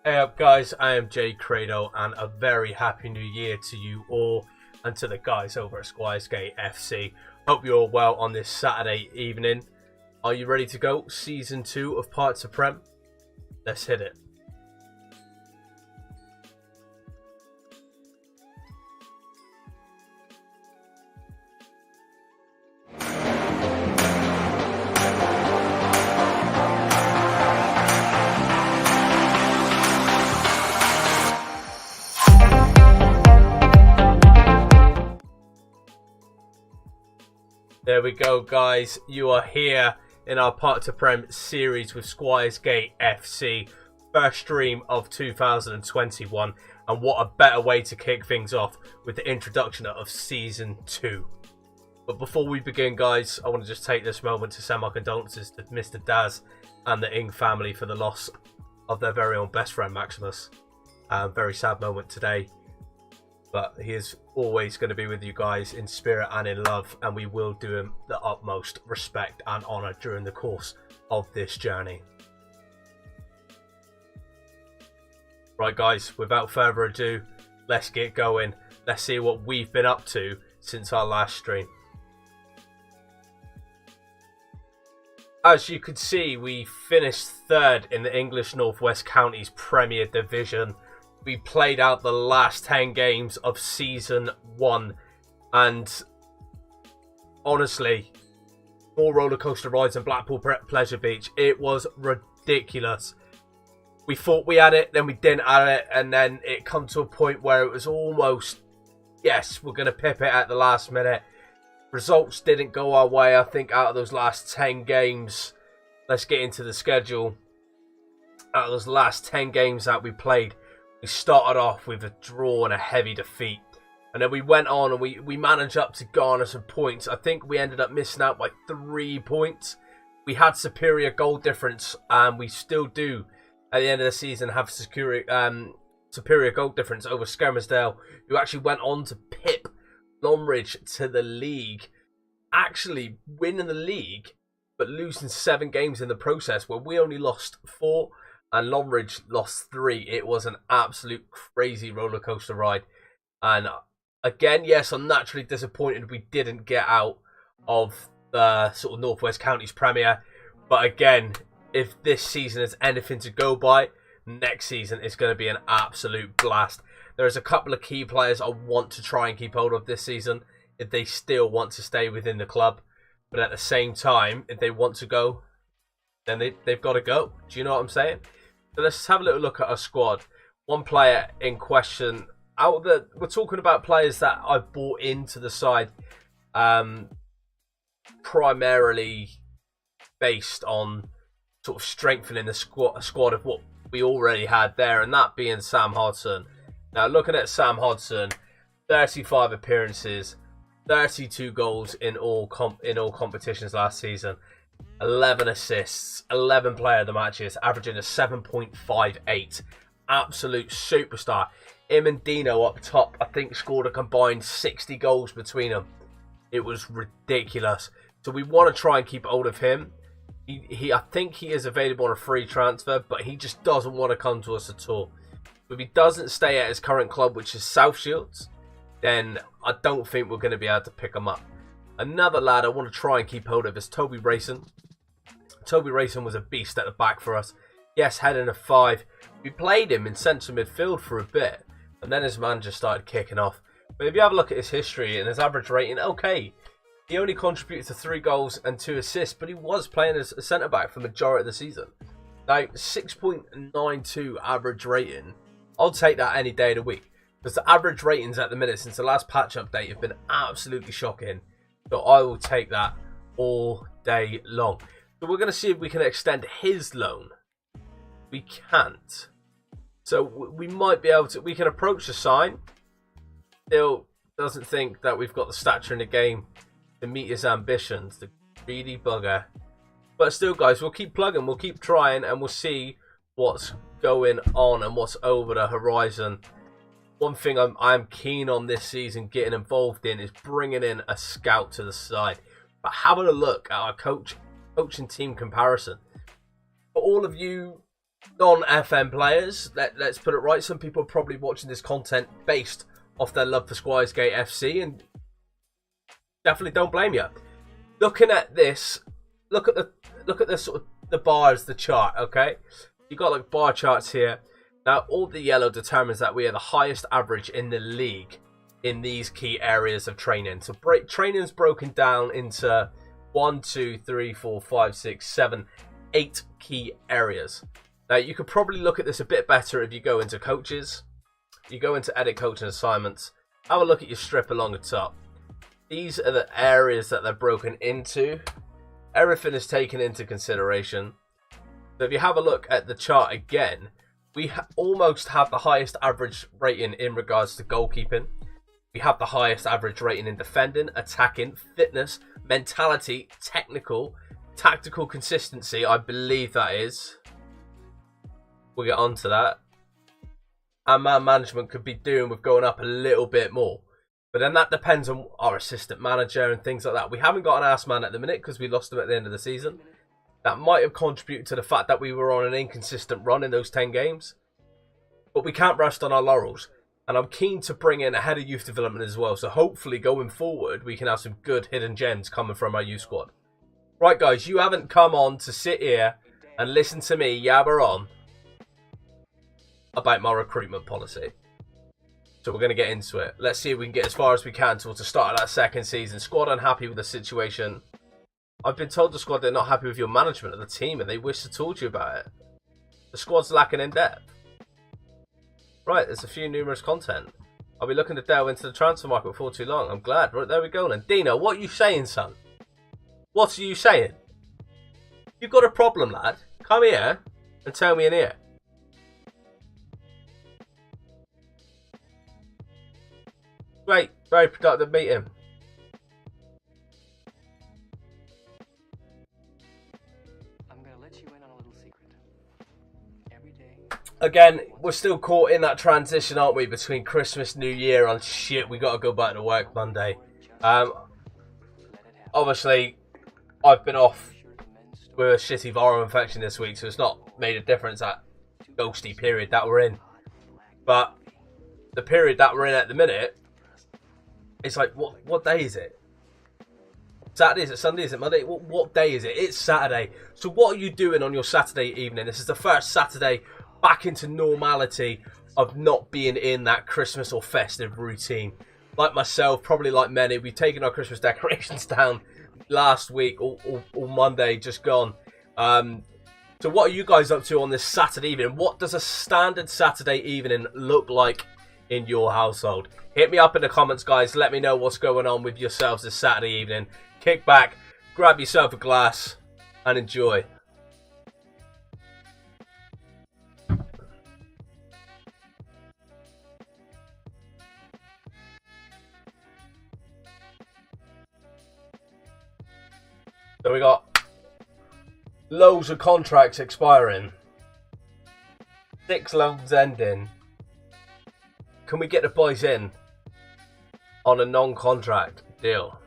Hey up guys, I am Jay Credo and a very happy new year to you all and to the guys over at Squires Gate FC. Hope you're all well on this Saturday evening. Are you ready to go? Season 2 of Park To Prem? Let's hit it. There we go guys, you are here in our Park To Prem series with Squires Gate FC, first stream of 2021, and what a better way to kick things off with the introduction of Season 2. But before we begin guys, I want to just take this moment to send my condolences to Mr. Daz and the Ing family for the loss of their very own best friend Maximus. Very sad moment today. But he is always going to be with you guys in spirit and in love, and we will do him the utmost respect and honour during the course of this journey. Right guys, without further ado, let's get going. Let's see what we've been up to since our last stream. As you can see, we finished third in the English Northwest Counties Premier Division. We played out the last 10 games of Season 1, and honestly, more roller coaster rides than Blackpool Pleasure Beach. It was ridiculous. We thought we had it, then we didn't have it, and then it come to a point where it was almost, yes, we're going to pip it at the last minute. Results didn't go our way, I think, out of those last 10 games. Let's get into the schedule. Out of those last 10 games that we played, we started off with a draw and a heavy defeat, and then we went on and we managed up to garner some points. I think we ended up missing out by 3 points. We had superior goal difference, and we still do at the end of the season have superior goal difference over Skelmersdale, who actually went on to pip Longridge to the league, actually winning the league but losing 7 games in the process, where we only lost 4 and Longridge lost 3. It was an absolute crazy roller coaster ride. And again, yes, I'm naturally disappointed we didn't get out of the sort of Northwest Counties Premier. But again, if this season is anything to go by, next season is going to be an absolute blast. There's a couple of key players I want to try and keep hold of this season if they still want to stay within the club. But at the same time, if they want to go, then they've got to go. Do you know what I'm saying? So let's have a little look at our squad. One player in question. We're talking about players that I've brought into the side, primarily based on sort of strengthening the squad of what we already had there, and that being Sam Hodson. Now, looking at Sam Hodson, 35 appearances, 32 goals in all competitions last season. 11 assists, 11 player of the matches, averaging a 7.58. Absolute superstar. Him and Dino up top, I think, scored a combined 60 goals between them. It was ridiculous. So we want to try and keep hold of him. I think he is available on a free transfer, but he just doesn't want to come to us at all. If he doesn't stay at his current club, which is South Shields, then I don't think we're going to be able to pick him up. Another lad I want to try and keep hold of is Toby Rayson. Toby Rayson was a beast at the back for us. Yes, heading a 5. We played him in central midfield for a bit, and then his man just started kicking off. But if you have a look at his history and his average rating, okay, he only contributed to 3 goals and 2 assists, but he was playing as a centre-back for the majority of the season. Now, 6.92 average rating, I'll take that any day of the week, because the average ratings at the minute since the last patch update have been absolutely shocking. So I will take that all day long. So we're going to see if we can extend his loan. We can't. So we might be able to. We can approach the sign. Still doesn't think that we've got the stature in the game to meet his ambitions. The greedy bugger. But still, guys, we'll keep plugging. We'll keep trying, and we'll see what's going on and what's over the horizon. One thing I'm keen on this season getting involved in is bringing in a scout to the side. But having a look at our coaching team comparison. For all of you non-FM players, let's put it right, some people are probably watching this content based off their love for Squires Gate FC, and definitely don't blame you. Looking at this, look at the sort of the bars, the chart, okay? You got like bar charts here. Now all the yellow determines that we are the highest average in the league in these key areas of training. So training's broken down into 1, 2, 3, 4, 5, 6, 7, 8 key areas. Now you could probably look at this a bit better if you go into coaches. You go into edit coaching assignments. Have a look at your strip along the top. These are the areas that they're broken into. Everything is taken into consideration. So if you have a look at the chart again, we almost have the highest average rating in regards to goalkeeping. We have the highest average rating in defending, attacking, fitness, mentality, technical, tactical consistency, I believe that is. We'll get onto that. And man management could be doing with going up a little bit more. But then that depends on our assistant manager and things like that. We haven't got an ass man at the minute because we lost him at the end of the season. That might have contributed to the fact that we were on an inconsistent run in those 10 games. But we can't rest on our laurels. And I'm keen to bring in a head of youth development as well. So hopefully going forward, we can have some good hidden gems coming from our youth squad. Right, guys, you haven't come on to sit here and listen to me yabber on about my recruitment policy. So we're going to get into it. Let's see if we can get as far as we can towards the start of that second season. Squad unhappy with the situation. I've been told the squad they're not happy with your management of the team and they wish to talk to you about it. The squad's lacking in depth. Right, there's a few numerous content. I'll be looking to delve into the transfer market before too long. I'm glad. Right, there we go then. Dino, what are you saying, son? What are you saying? You've got a problem, lad. Come here and tell me in here. Great, very productive meeting. I'm gonna let you in on a little secret. Every day. Again, we're still caught in that transition, aren't we, between Christmas, New Year, and shit, we gotta go back to work Monday. Obviously, I've been off with a shitty viral infection this week, so it's not made a difference that ghosty period that we're in. But the period that we're in at the minute, it's like, what day is it? Saturday? Is it Sunday? Is it Monday? What day is it? It's Saturday. So what are you doing on your Saturday evening? This is the first Saturday back into normality of not being in that Christmas or festive routine. Like myself, probably like many, we've taken our Christmas decorations down last week or Monday, just gone. So what are you guys up to on this Saturday evening? What does a standard Saturday evening look like in your household? Hit me up in the comments, guys. Let me know what's going on with yourselves this Saturday evening. Kick back, grab yourself a glass, and enjoy. So we got loads of contracts expiring. 6 loans ending. Can we get the boys in on a non-contract deal?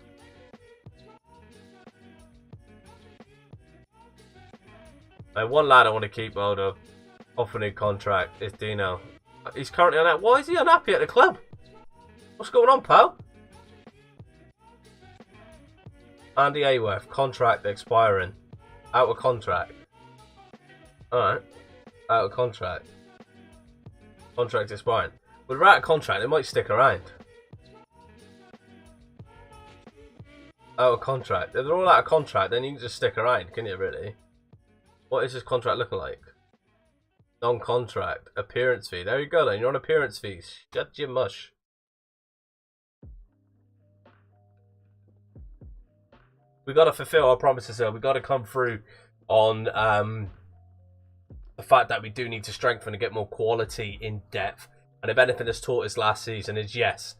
Now, one lad I want to keep hold of off a new contract is Dino. He's currently unhappy. Why is he unhappy at the club? What's going on, pal? Andy Aworth, contract expiring. Out of contract. Alright. Out of contract. Contract expiring. But they're out of contract, they might stick around. Out of contract. If they're all out of contract, then you can just stick around, can you really? What is this contract looking like? Non-contract. Appearance fee. There you go then, you're on appearance fees. Shut your mush. We got to fulfill our promises here. We got to come through on the fact that we do need to strengthen and get more quality in depth. And if anything has taught us last season is yes,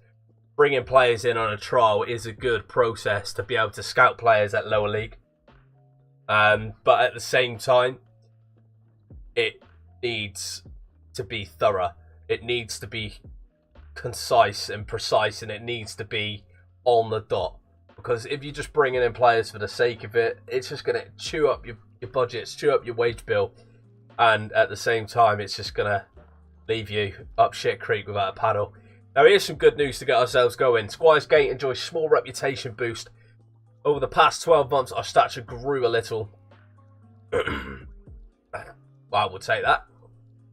bringing players in on a trial is a good process to be able to scout players at lower league. But at the same time, it needs to be thorough. It needs to be concise and precise, and it needs to be on the dot. Because if you're just bringing in players for the sake of it, it's just going to chew up your budgets, chew up your wage bill. and at the same time, it's just gonna leave you up shit creek without a paddle. Now, here's some good news to get ourselves going. Squires Gate enjoys small reputation boost. Over the past 12 months, our stature grew a little. Well, we'll take that.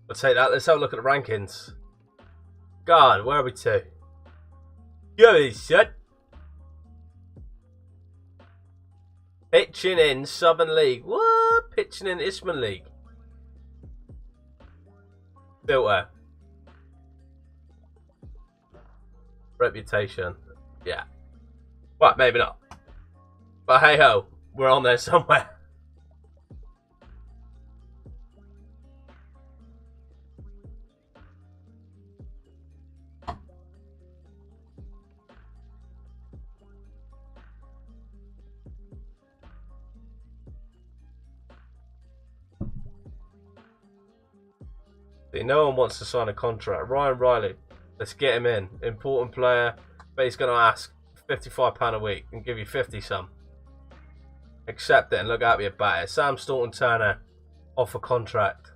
We'll take that. Let's have a look at the rankings. God, where are we to? Yo, shit. Pitching in Southern League. What? Pitching in Isthmian League. Filter. Reputation. Yeah. Well, maybe not. But hey ho, we're on there somewhere. See, no one wants to sign a contract. Ryan Riley, let's get him in. Important player, but he's going to ask £55 a week and give you 50 some. Accept it and look happy about it. Sam Staunton Turner, offer contract.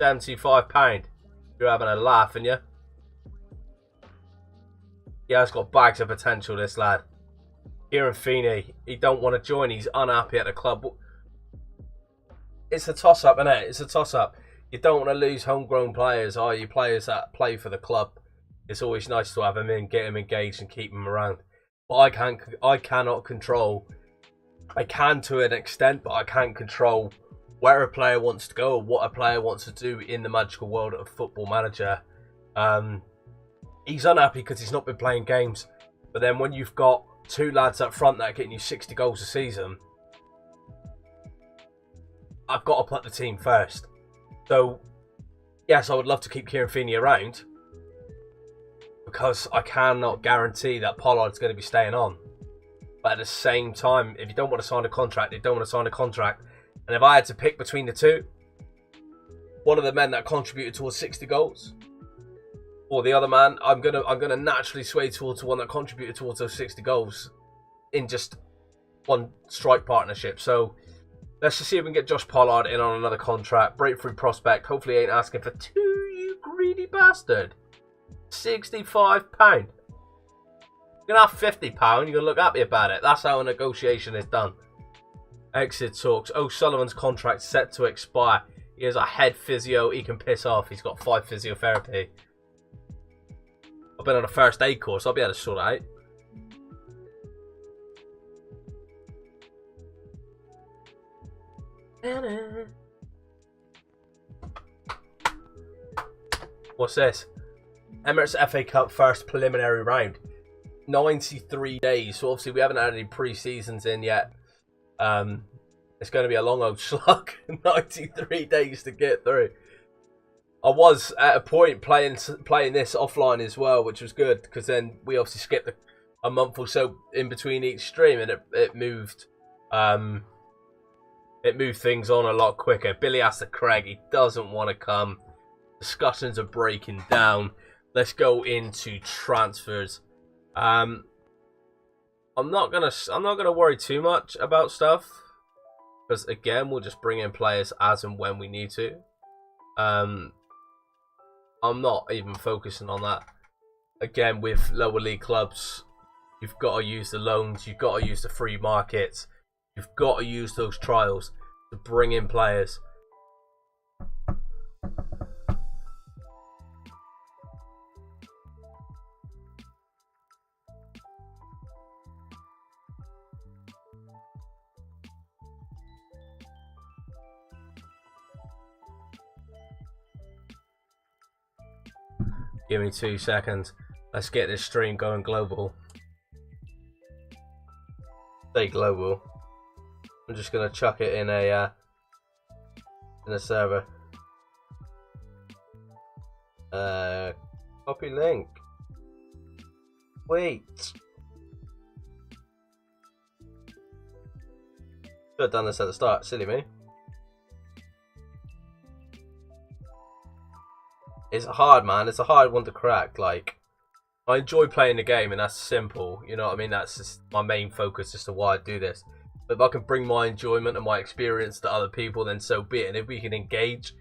£75. You're having a laugh, aren't you? He has got bags of potential, this lad. Kieran Feeney, he don't want to join. He's unhappy at the club. It's a toss-up, isn't it? It's a toss-up. You don't want to lose homegrown players, are you? Players that play for the club. It's always nice to have them in, get them engaged and keep them around. But I cannot control. I can to an extent, but I can't control where a player wants to go or what a player wants to do in the magical world of Football Manager. He's unhappy because he's not been playing games. But then when you've got two lads up front that are getting you 60 goals a season, I've got to put the team first. So, yes, I would love to keep Kieran Feeney around because I cannot guarantee that Pollard's going to be staying on. But at the same time, if you don't want to sign a contract, you don't want to sign a contract. And if I had to pick between the two, one of the men that contributed towards 60 goals, or the other man, I'm gonna naturally sway towards the one that contributed towards those 60 goals in just one strike partnership. So let's just see if we can get Josh Pollard in on another contract. Breakthrough prospect. Hopefully he ain't asking for two, you greedy bastard. £65. You're going to have £50. You're going to look happy about it. That's how a negotiation is done. Exit talks. O'Sullivan's contract set to expire. He has a head physio. He can piss off. He's got 5 physiotherapy. I've been on a first aid course. I'll be able to sort it out. What's this? Emirates FA Cup first preliminary round. 93 days. So obviously we haven't had any pre-seasons in yet. It's going to be a long old slug. 93 days to get through. I was at a point playing this offline as well, which was good because then we obviously skipped a month or so in between each stream, and it moved things on a lot quicker. Billy asked to Craig, he doesn't want to come. Discussions are breaking down. Let's go into transfers. I'm not gonna worry too much about stuff because again we'll just bring in players as and when we need to. I'm not even focusing on that. Again, with lower league clubs, you've got to use the loans, you've got to use the free markets, you've got to use those trials to bring in players. Give me 2 seconds. Let's get this stream going global. Stay global. I'm just gonna chuck it in a server. Copy link. Wait. Should have done this at the start. Silly me. It's hard, man. It's a hard one to crack. Like, I enjoy playing the game, and that's simple. You know what I mean? That's just my main focus as to why I do this. If I can bring my enjoyment and my experience to other people, then so be it. And if we can engage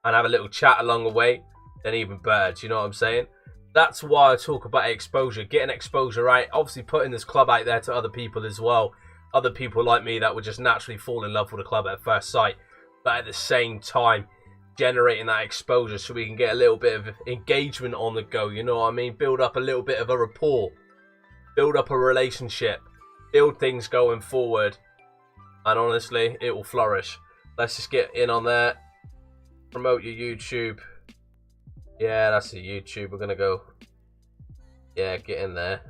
and have a little chat along the way, then even better. Do you know what I'm saying? That's why I talk about exposure, getting exposure out. Obviously putting this club out there to other people as well. Other people like me that would just naturally fall in love with the club at first sight. But at the same time, generating that exposure so we can get a little bit of engagement on the go. You know what I mean? Build up a little bit of a rapport. Build up a relationship. Build things going forward. And honestly, it will flourish. Let's just get in on there. Promote your YouTube. Yeah, that's the YouTube. We're going to go. Yeah, get in there.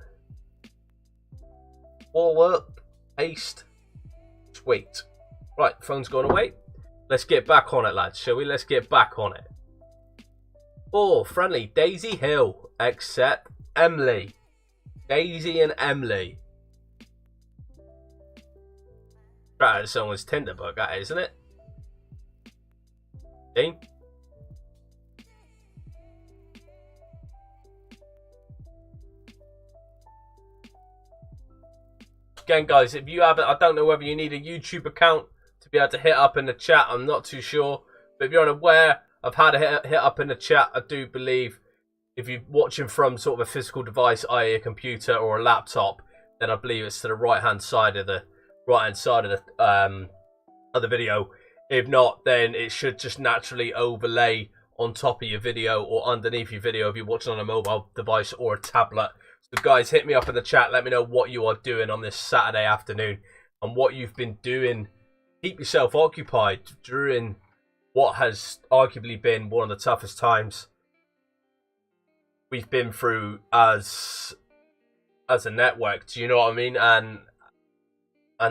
Forward. Paste. Sweet. Right, phone's gone away. Let's get back on it, lads, shall we? Let's get back on it. Oh, friendly. Daisy Hill. Accept Emily. Daisy and Emily. Right out of someone's Tinder book, that isn't it? See? Again, guys, if you haven't, I don't know whether you need a YouTube account to be able to hit up in the chat. I'm not too sure. But if you're unaware, I've had a hit up in the chat. I do believe if you're watching from sort of a physical device, i.e. a computer or a laptop, then I believe it's to the right-hand side of the video. If not, then it should just naturally overlay on top of your video or underneath your video if you're watching on a mobile device or a tablet. So guys, hit me up in the chat. Let me know what you are doing on this Saturday afternoon and what you've been doing. Keep yourself occupied during what has arguably been one of the toughest times we've been through as a network. Do you know what I mean? And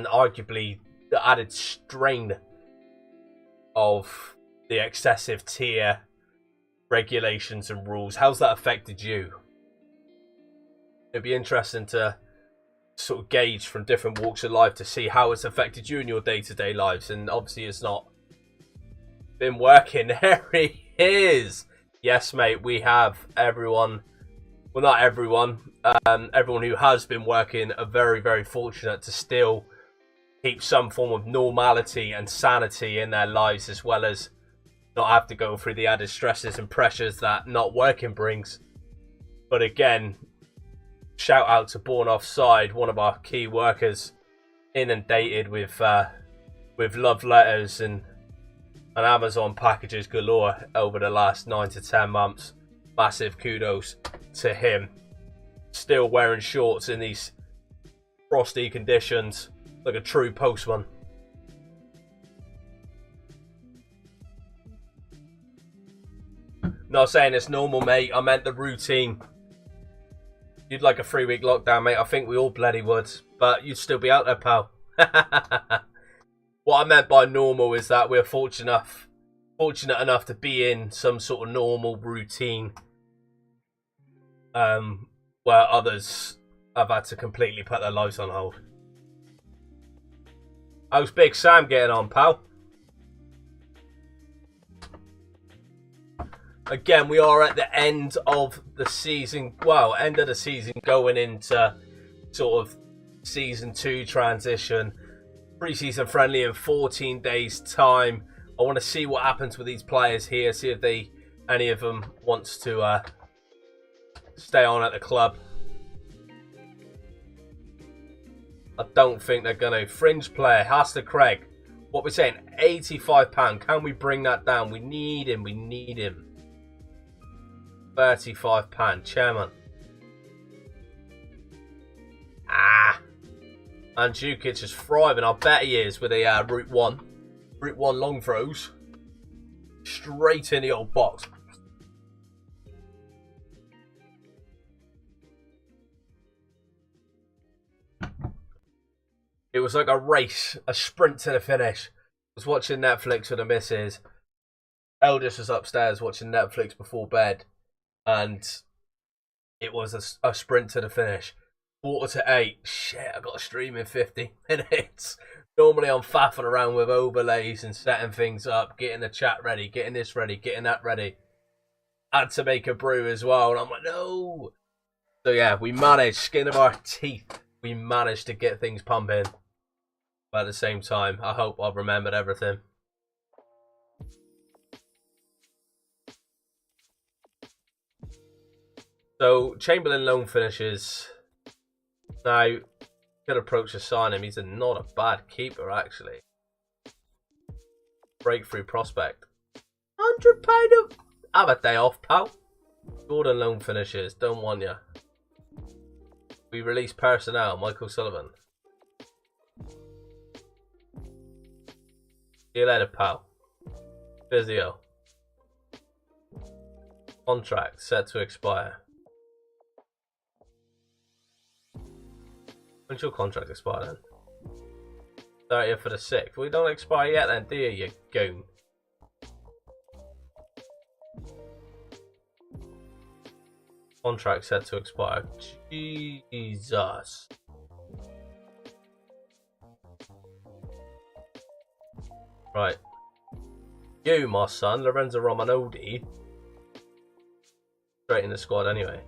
arguably the added strain of the excessive tier regulations and rules. How's that affected you? It'd be interesting to sort of gauge from different walks of life to see how it's affected you in your day-to-day lives. And obviously it's not been working. There he is. Yes, mate, we have everyone. Well, not everyone. Everyone who has been working are very, very fortunate to still keep some form of normality and sanity in their lives, as well as not have to go through the added stresses and pressures that not working brings. But again, shout out to Born Offside, one of our key workers, inundated with love letters and Amazon packages galore over the last 9 to 10 months. Massive kudos to him. Still wearing shorts in these frosty conditions, like a true postman. Not saying it's normal, mate. I meant the routine. You'd like a 3-week lockdown, mate. I think we all bloody would. But you'd still be out there, pal. What I meant by normal is that we're fortunate enough to be in some sort of normal routine, where others have had to completely put their lives on hold. How's Big Sam getting on, pal? Again, we are at the end of the season. Well, end of the season, going into sort of season 2 transition. Pre-season friendly in 14 days' time. I want to see what happens with these players here. See if any of them wants to stay on at the club. I don't think they're going to. Fringe player, Haster Craig. What we're saying, £85. Can we bring that down? We need him. We need him. £35. Chairman. And Jukic is thriving. I bet he is with a Route 1 long throws. Straight in the old box. It was like a race, a sprint to the finish. I was watching Netflix with the missus. Eldest was upstairs watching Netflix before bed. And it was a sprint to the finish. 7:45. Shit, I got to stream in 50 minutes. Normally I'm faffing around with overlays and setting things up, getting the chat ready, getting this ready, getting that ready. Had to make a brew as well, and I'm like, no. So yeah, we managed, skin of our teeth, we managed to get things pumping. But at the same time, I hope I've remembered everything. So, Chamberlain loan finishes. Now, could approach to sign him. He's not a bad keeper, actually. Breakthrough prospect. £100 have a day off, pal. Jordan loan finishes. Don't want ya. We release personnel. Michael Sullivan. See you later, pal. Physio. Contract set to expire. When's your contract expire then? 30th for the 6th. We don't expire yet then, do you goon? Contract set to expire. Jesus. Right. You, my son, Lorenzo Romanodi. Straight in the squad anyway.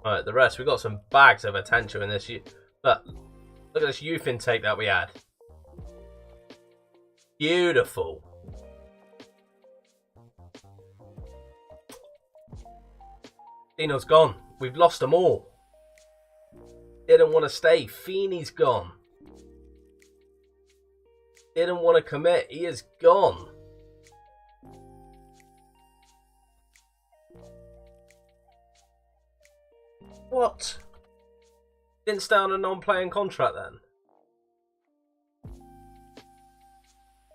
Right, the rest, we got some bags of attention in this. Look at this youth intake that we had. Beautiful. Dino's gone. We've lost them all. Didn't want to stay. Feeney's gone. Didn't want to commit. He is gone. What? Didn't stay on a non-playing contract then?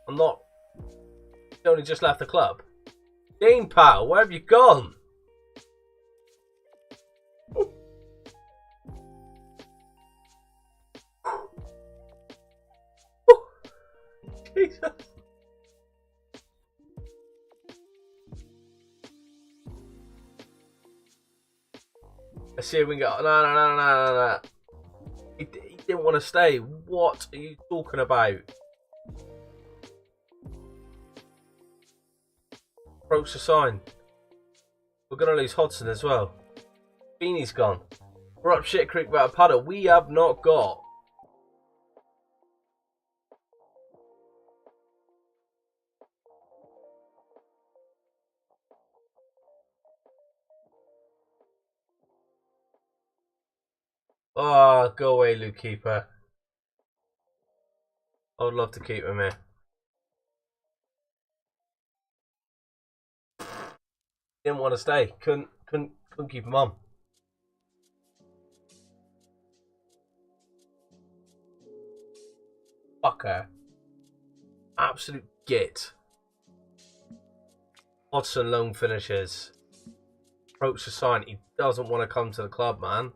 I'm not. He only just left the club. Dean, pal, where have you gone? Jesus. Let's see if we can go. No. He didn't want to stay. What are you talking about? Approach the sign. We're going to lose Hodgson as well. Feeney's gone. We're up shit creek without a paddle. We have not got. Oh, go away, Luke Keeper. I would love to keep him here. Didn't want to stay. Couldn't keep him on. Fucker. Absolute git. Hodgson loan finishes. Approach the sign. He doesn't want to come to the club, man.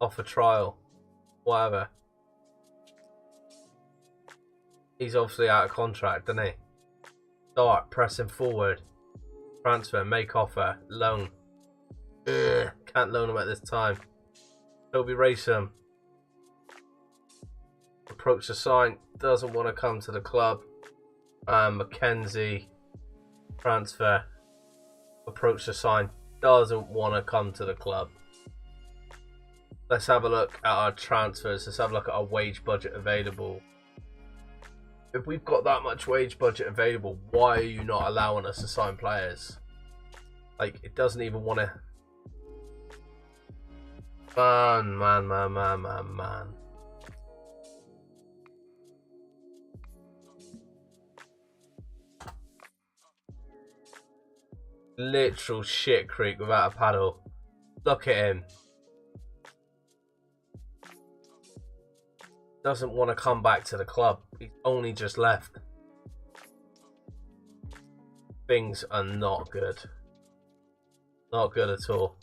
Off a trial. Whatever. He's obviously out of contract, isn't he? Start pressing forward. Transfer, make offer, loan. Ugh, can't loan him at this time. Toby Raceham. Approach the sign. Doesn't want to come to the club. Mackenzie. Transfer. Approach the sign. Doesn't want to come to the club. Let's have a look at our transfers. Let's have a look at our wage budget available. If we've got that much wage budget available, why are you not allowing us to sign players? Like, it doesn't even want to... Man. Literal shit creek without a paddle. Look at him. Doesn't want to come back to the club. He's only just left. Things are not good. Not good at all.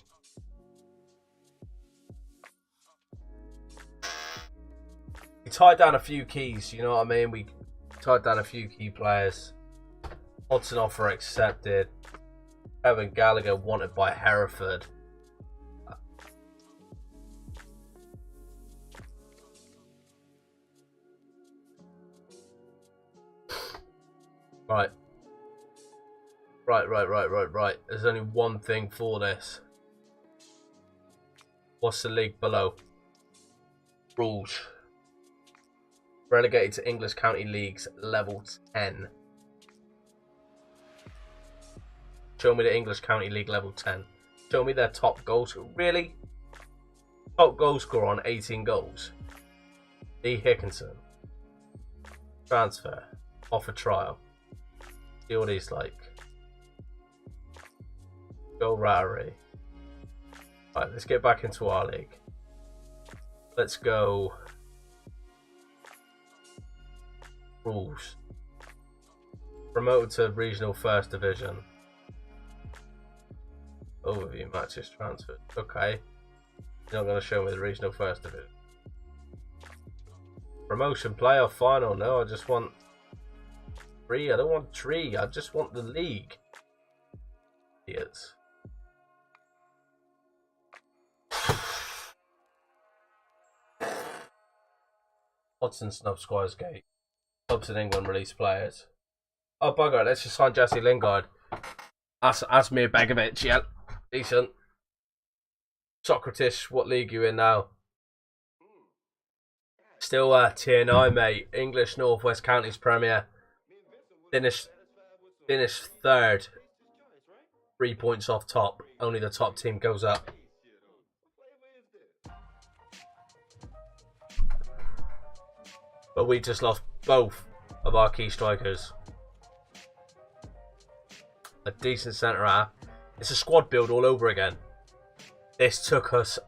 We tied down a few keys, you know what I mean? We tied down a few key players. Hodgson offer accepted. Evan Gallagher wanted by Hereford. Right. There's only one thing for this. What's the league below? Rules. Relegated to English County Leagues level 10. Show me the English County League level 10. Show me their top goal scorer. Really? Top goal scorer on 18 goals. D. Hickinson. Transfer. Offer trial. See what he's like. Go Rowry. Right, let's get back into our league. Let's go. Rules. Promoted to regional first division. Overview matches transferred. Okay. You're not going to show me the regional first division. Promotion playoff final. No, I just want 3. I don't want 3. I just want the league. Idiots. Hudson snub Squires Gate. Clubs in England release players. Oh bugger it, let's just sign Jesse Lingard. Ask me a Begovic, yeah. Decent. Socrates, what league you in now? Still tier 9, mate. English North West Counties Premier. Finished 3rd. 3 points off top. Only the top team goes up. But we just lost both of our key strikers. A decent centre half. It's a squad build all over again. This took us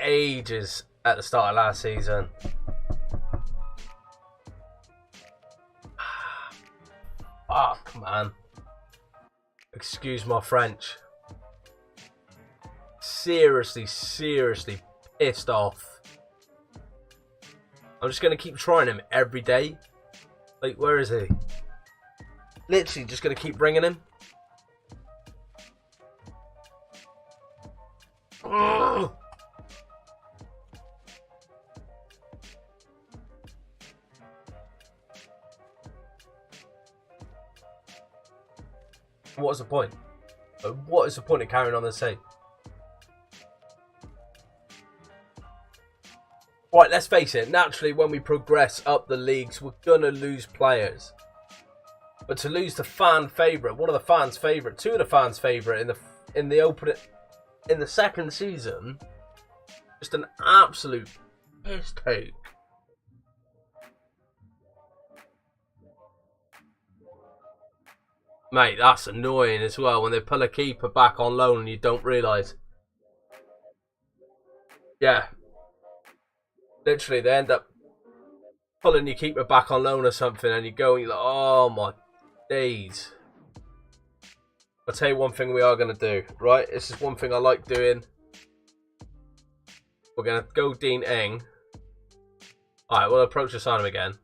ages at the start of last season. Fuck, man. Excuse my French. Seriously pissed off. I'm just going to keep trying him every day. Like, where is he? Literally just going to keep bringing him. Ugh. What is the point? What is the point of carrying on the same? Right, let's face it. Naturally, when we progress up the leagues, we're gonna lose players. But to lose the fan favourite, one of the fans' favourite, 2 of the fans' favourite in the second season, just an absolute piss take. Mate, that's annoying as well when they pull a keeper back on loan and you don't realise. Yeah. Literally, they end up pulling your keeper back on loan or something and you go and you're like, oh my days. I'll tell you one thing we are going to do, right? This is one thing I like doing. We're going to go Dean Eng. Alright, we'll approach the sign him again.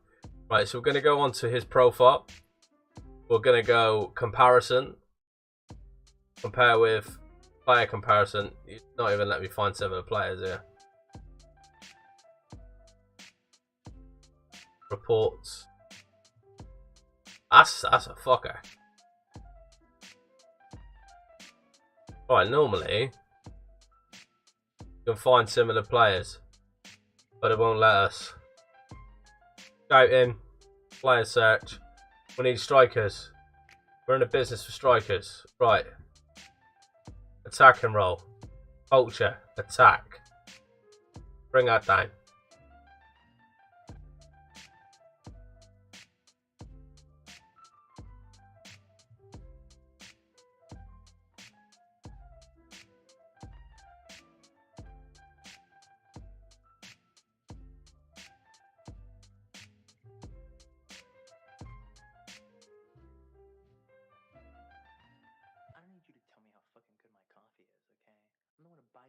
Right, so we're going to go onto his profile. We're going to go comparison. Compare with player comparison. You're not even let me find similar players here. Reports. That's a fucker. Right, normally you can find similar players, but it won't let us. Shout in, player search. We need strikers. We're in a business for strikers. Right. Attack and roll. Culture. Attack. Bring that down.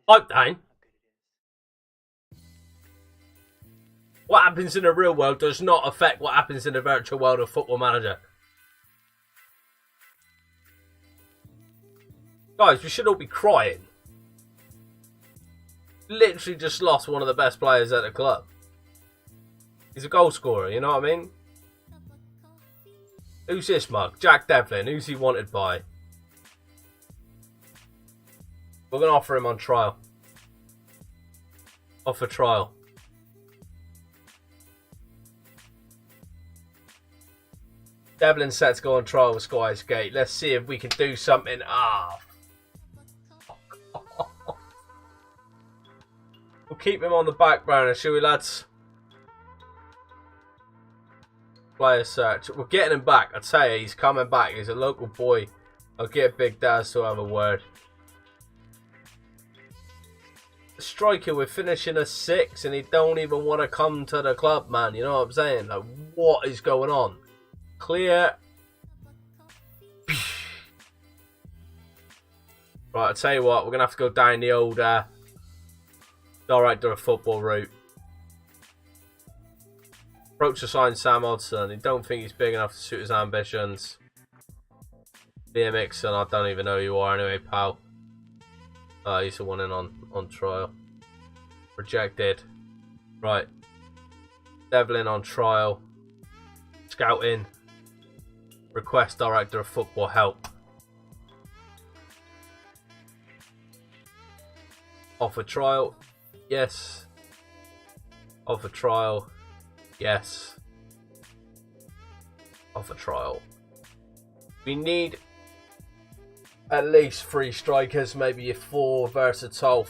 Pipe down. What happens in the real world does not affect what happens in the virtual world of Football Manager. Guys, we should all be crying. Literally just lost one of the best players at the club. He's a goal scorer, you know what I mean? Who's this mug? Jack Devlin. Who's he wanted by? We're going to offer him on trial. Offer trial. Devlin set to go on trial with Squires Gate. Let's see if we can do something. We'll keep him on the back burner, shall we, lads? Player search. We're getting him back. I tell you, he's coming back. He's a local boy. I'll get Big Daz to have a word. Striker, we're finishing a 6 and he don't even want to come to the club, man. You know what I'm saying? Like, what is going on? Clear. Right, I'll tell you what, we're going to have to go down the old director of football route. Approach to sign Sam Hodson. I don't think he's big enough to suit his ambitions. Liam Mixon, I don't even know who you are anyway, pal. He's the one in on trial. Rejected. Right. Devlin on trial. Scouting. Request director of football help. Offer trial. Yes. Offer trial. Yes. Offer trial. We need at least 3 strikers, maybe a 4 versatile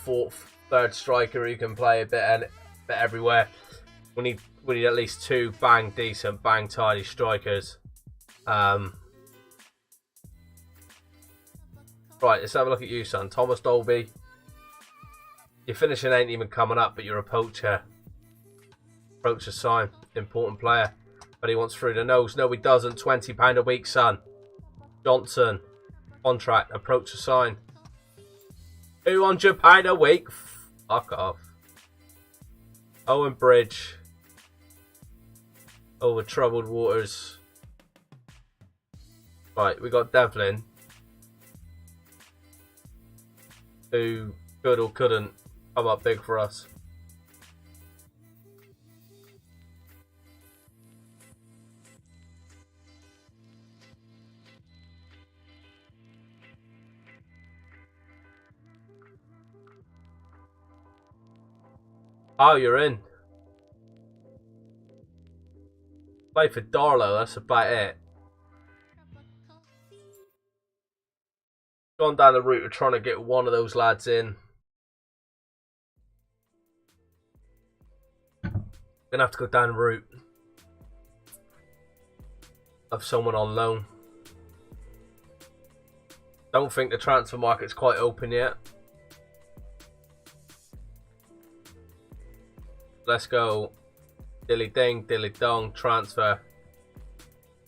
third striker who can play a bit everywhere. We need at least 2 bang decent, bang tidy strikers. Right, let's have a look at you, son. Thomas Dolby. Your finishing ain't even coming up, but you're a poacher. Poacher sign, important player. But he wants through the nose. No, he doesn't. £20 a week, son. Johnson. Contract, approach to sign. £200 a week. Fuck off. Owen Bridge. Over troubled waters. Right, we got Devlin. Who could or couldn't come up big for us. Oh, you're in. Play for Darlow, that's about it. Gone down the route of trying to get one of those lads in. Gonna have to go down the route of someone on loan. Don't think the transfer market's quite open yet. Let's go. Dilly ding, dilly dong, transfer.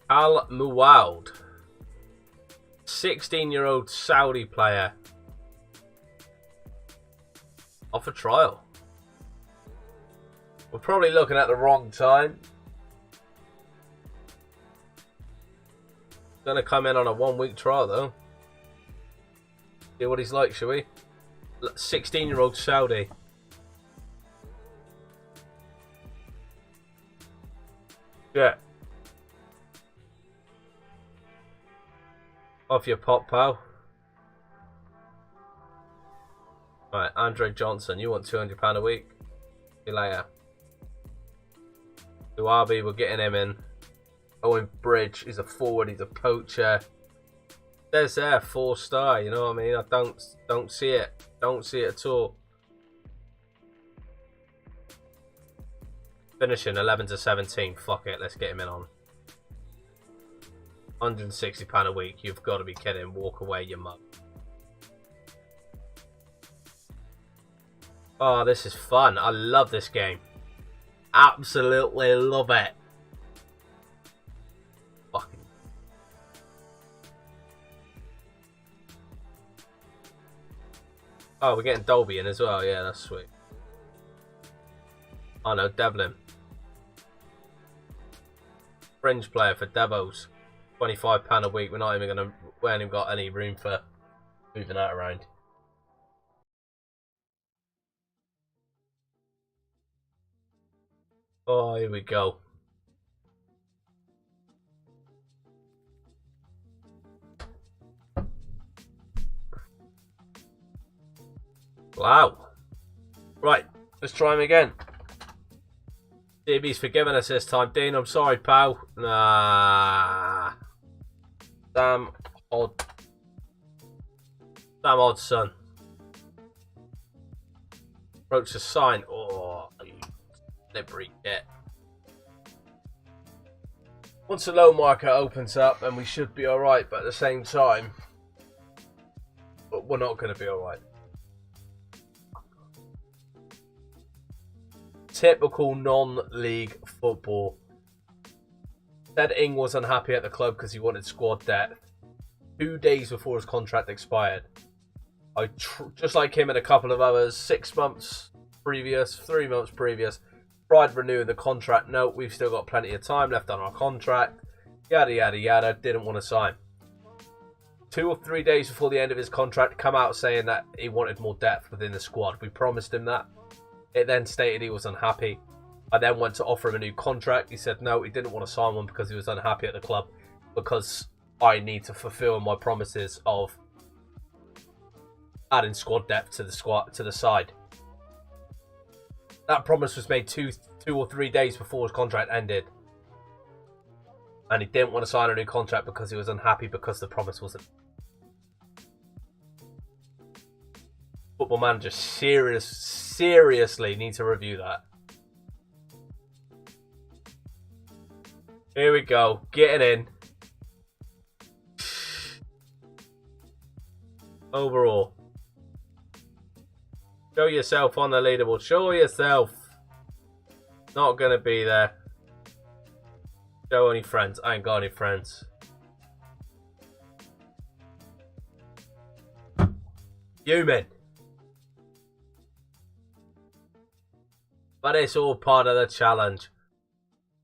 Al Muwald. 16-year-old Saudi player. Off a trial. We're probably looking at the wrong time. Gonna come in on a 1-week trial though. See what he's like, shall we? 16-year-old Saudi. Yeah. Off your pop, pal. Right, Andre Johnson, you want £200 a week? See you later. Duabi, we're getting him in. Owen Bridge is a forward, he's a poacher. There's there, 4-star, you know what I mean? I don't see it. Don't see it at all. Finishing 11 to 17. Fuck it, let's get him in on. £160 a week. You've got to be kidding. Walk away, you mug. Oh, this is fun. I love this game. Absolutely love it. Fucking. Oh, we're getting Dolby in as well. Yeah, that's sweet. Oh no, Devlin. Fringe player for Devos. £25 a week. We ain't even got any room for moving that around. Oh, here we go. Wow. Right, let's try him again. See if he's forgiven us this time. Dean, I'm sorry, pal. Nah. Sam Hodgson. Approach the sign. Oh, you slippery git. Once the low market opens up, and we should be alright, but at the same time, but we're not going to be alright. Typical non-league football. Said Ing was unhappy at the club because he wanted squad depth. 2 days before his contract expired. Just like him and a couple of others, 6 months previous, 3 months previous, tried renewing the contract. No, we've still got plenty of time left on our contract. Yada, yada, yada. Didn't want to sign. 2 or 3 days before the end of his contract, come out saying that he wanted more depth within the squad. We promised him that. It then stated he was unhappy. I then went to offer him a new contract. He said no, he didn't want to sign one because he was unhappy at the club. Because I need to fulfill my promises of adding squad depth to the side. That promise was made 2 or 3 days before his contract ended. And he didn't want to sign a new contract because he was unhappy because the promise wasn't. Football Manager seriously need to review that. Here we go, getting in. Overall. Show yourself on the leaderboard. Show yourself. Not gonna be there. Show any friends. I ain't got any friends. Human. But it's all part of the challenge.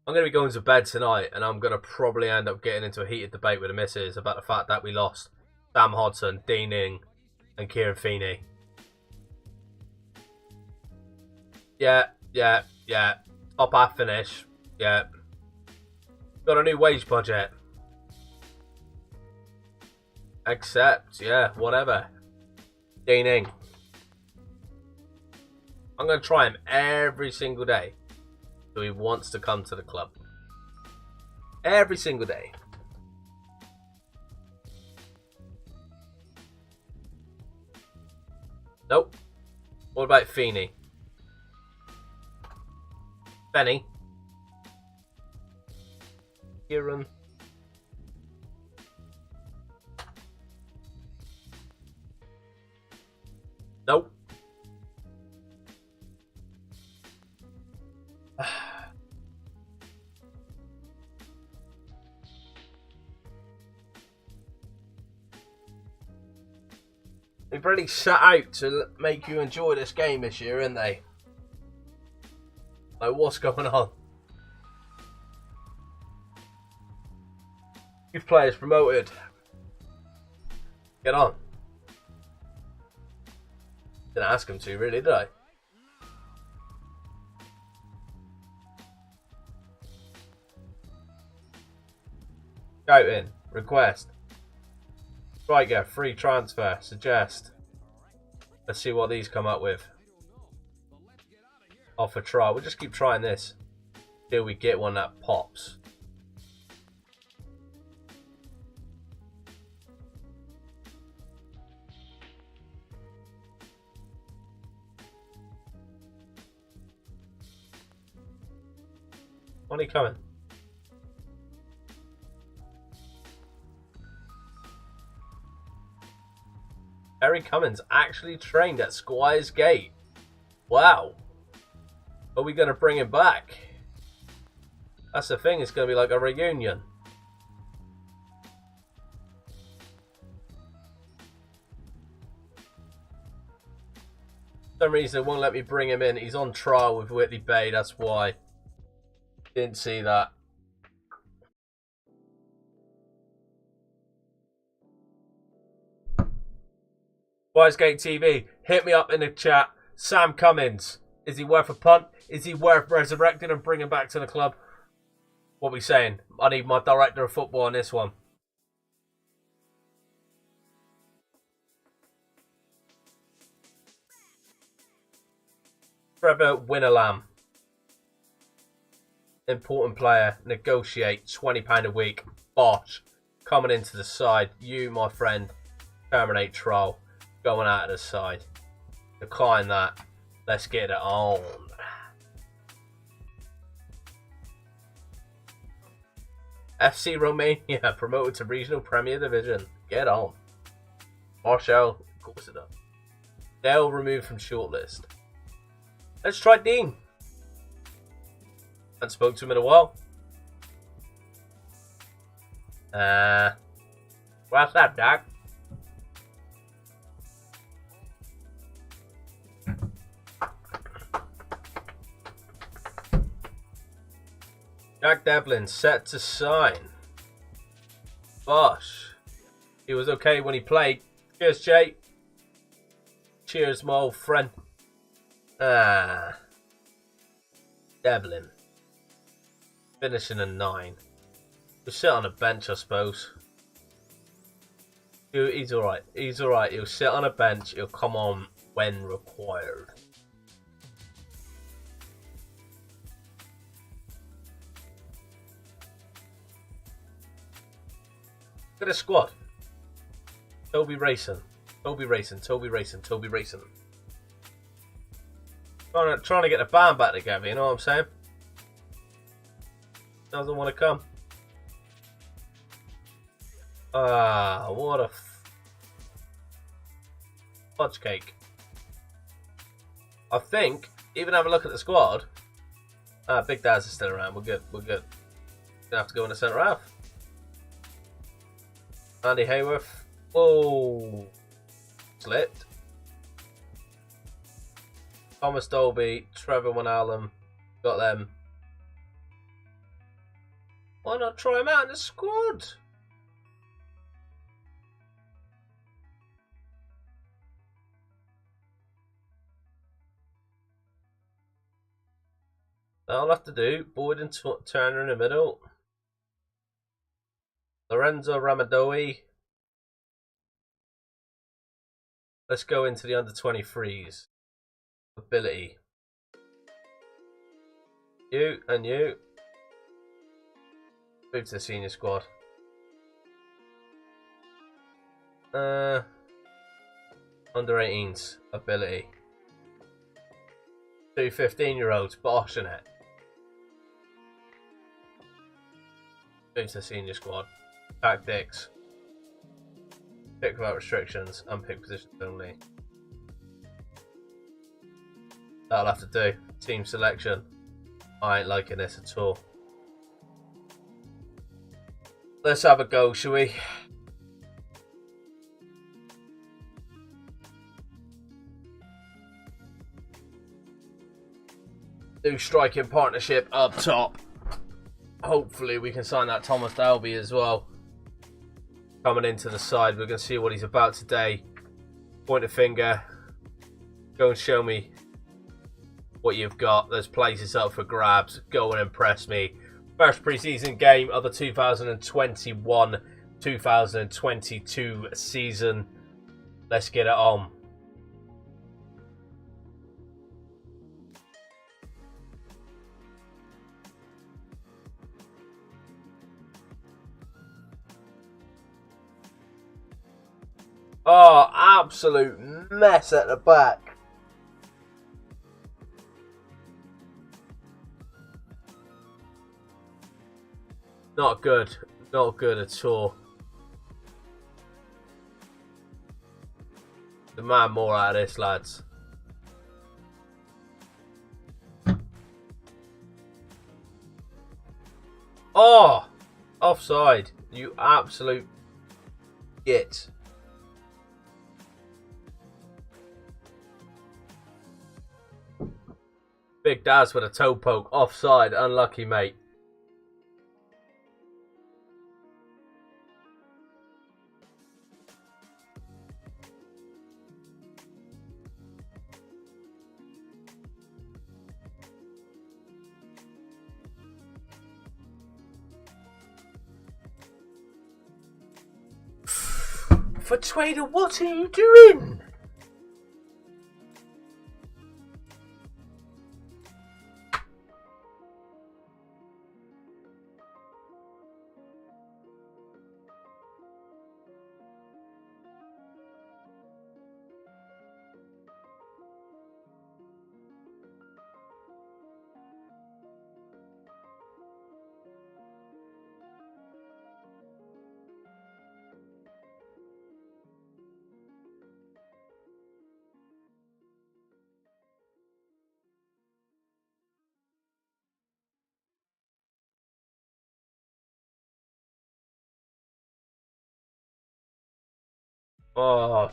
I'm going to be going to bed tonight, and I'm going to probably end up getting into a heated debate with the missus about the fact that we lost Sam Hodgson, Dean Ing, and Kieran Feeney. Yeah. Top half finish. Yeah. Got a new wage budget. Accept. Yeah, whatever. Dean Ing. I'm going to try him every single day. So he wants to come to the club. Every single day. Nope. What about Feeney? Benny. Kieran. Nope. They've really set out to make you enjoy this game this year, haven't they? Like, what's going on? Youth players promoted. Get on. Didn't ask him to, really, did I? Shout in. Request. Striker. Free transfer. Suggest. Let's see what these come up with. Offer trial. We'll just keep trying this till we get one that pops. When are you coming? Harry Cummins actually trained at Squires Gate. Wow. Are we going to bring him back? That's the thing, it's going to be like a reunion. For some reason it won't let me bring him in. He's on trial with Whitley Bay, that's why. Didn't see that. Squires Gate TV, hit me up in the chat. Sam Cummins, is he worth a punt? Is he worth resurrecting and bringing back to the club? What are we saying? I need my director of football on this one. Trevor Winnerlam. Important player. Negotiate. £20 a week. Bosh. coming into the side. You, my friend, terminate troll, going out of the side. Decline that. Let's get it on. FC Romania promoted to Regional Premier Division. Get on. Marshall, of course it does. Dale removed from shortlist. Let's try Dean. Haven't spoke to him in a while. What's that, Doc? Jack Devlin set to sign. Bosh. He was okay when he played. Cheers, Jay. Cheers, my old friend. Devlin. Finishing a 9. He'll sit on a bench, I suppose. He's alright. He's alright. He'll sit on a bench. He'll come on when required. Look at the squad. Toby Racing. Toby Racing. Toby Racing. Toby Racing. Trying to get the band back together, you know what I'm saying? Doesn't want to come. What a fudge cake. I think, even have a look at the squad. Big Daz is still around. We're good. We're good. Gonna have to go in the centre half. Andy Hayworth. Oh, slipped. Thomas Dolby, Trevor Wijnaldum, got them. Why not try him out in the squad? That'll have to do. Boyd and Turner in the middle. Lorenzo Ramadoi. Let's go into the under-23s. Ability. You and you. Move to the senior squad. Under-18s. Ability. 2 15-year-olds. Boshing it. Move to the senior squad. Tactics. Pick without restrictions. Unpick positions only. That'll have to do. Team selection. I ain't liking this at all. Let's have a go, shall we? New striking partnership up top. Hopefully we can sign that Thomas Dalby as well. Coming into the side, we're going to see what he's about today. Point a finger. Go and show me what you've got. There's places up for grabs. Go and impress me. First preseason game of the 2021-2022 season. Let's get it on. Oh, absolute mess at the back. Not good. Not good at all. Demand more out of this, lads. Oh! Offside. You absolute git. Big Daz with a toe poke. Offside. Unlucky, mate. For Trader, what are you doing? Oh,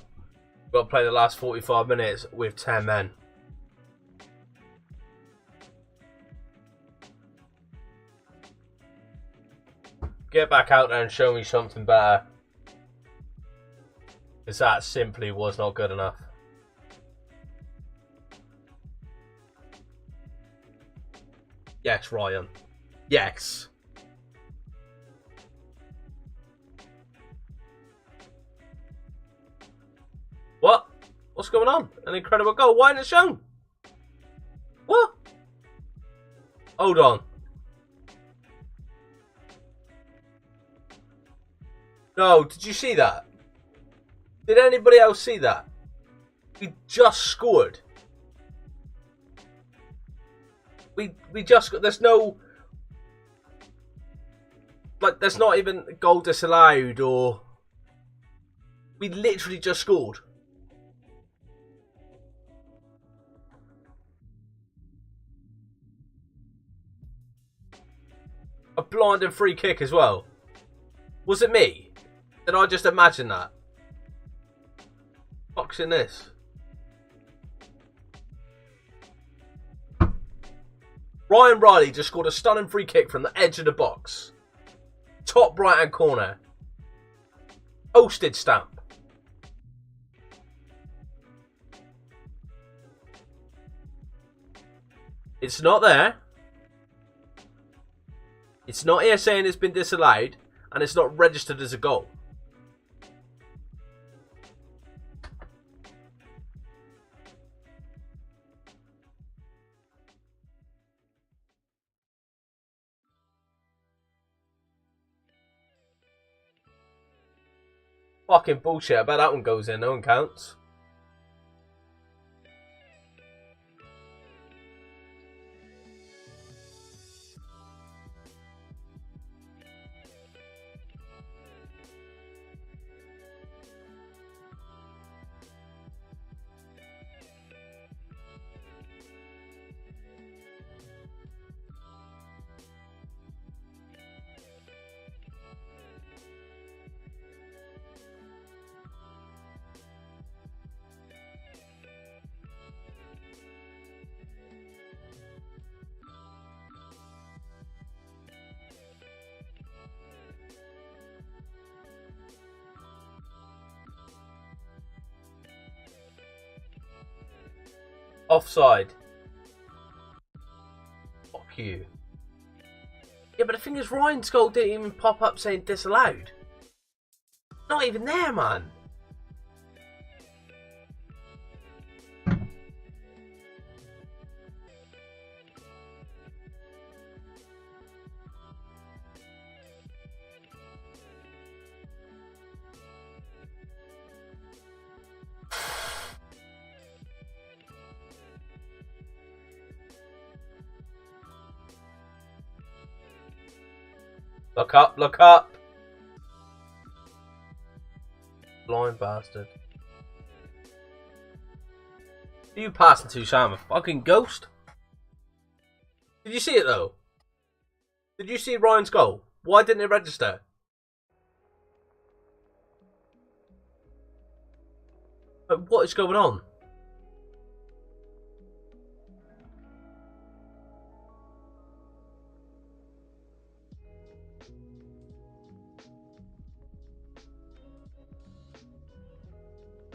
got to play the last 45 minutes with 10 men. Get back out there and show me something better. Because that simply was not good enough. Yes, Ryan. Yes. What? What's going on? An incredible goal. Why isn't it shown? What? Hold on. No, did you see that? Did anybody else see that? We just scored. We just got. There's no. Like, there's not even a goal disallowed or. We literally just scored. A blinding free kick as well. Was it me? Did I just imagine that? Fuck's in this? Ryan Riley just scored a stunning free kick from the edge of the box. Top right hand corner. Postage stamp. It's not there. It's not here saying it's been disallowed. And it's not registered as a goal. Fucking bullshit. I bet that one goes in. No one counts. Offside. Fuck you. Yeah, but the thing is, Ryan's goal didn't even pop up saying disallowed. Not even there, man. Look up, look up. Blind bastard. Who you passing to, Sam? A fucking ghost? Did you see it though? Did you see Ryan's goal? Why didn't it register? Like, what is going on?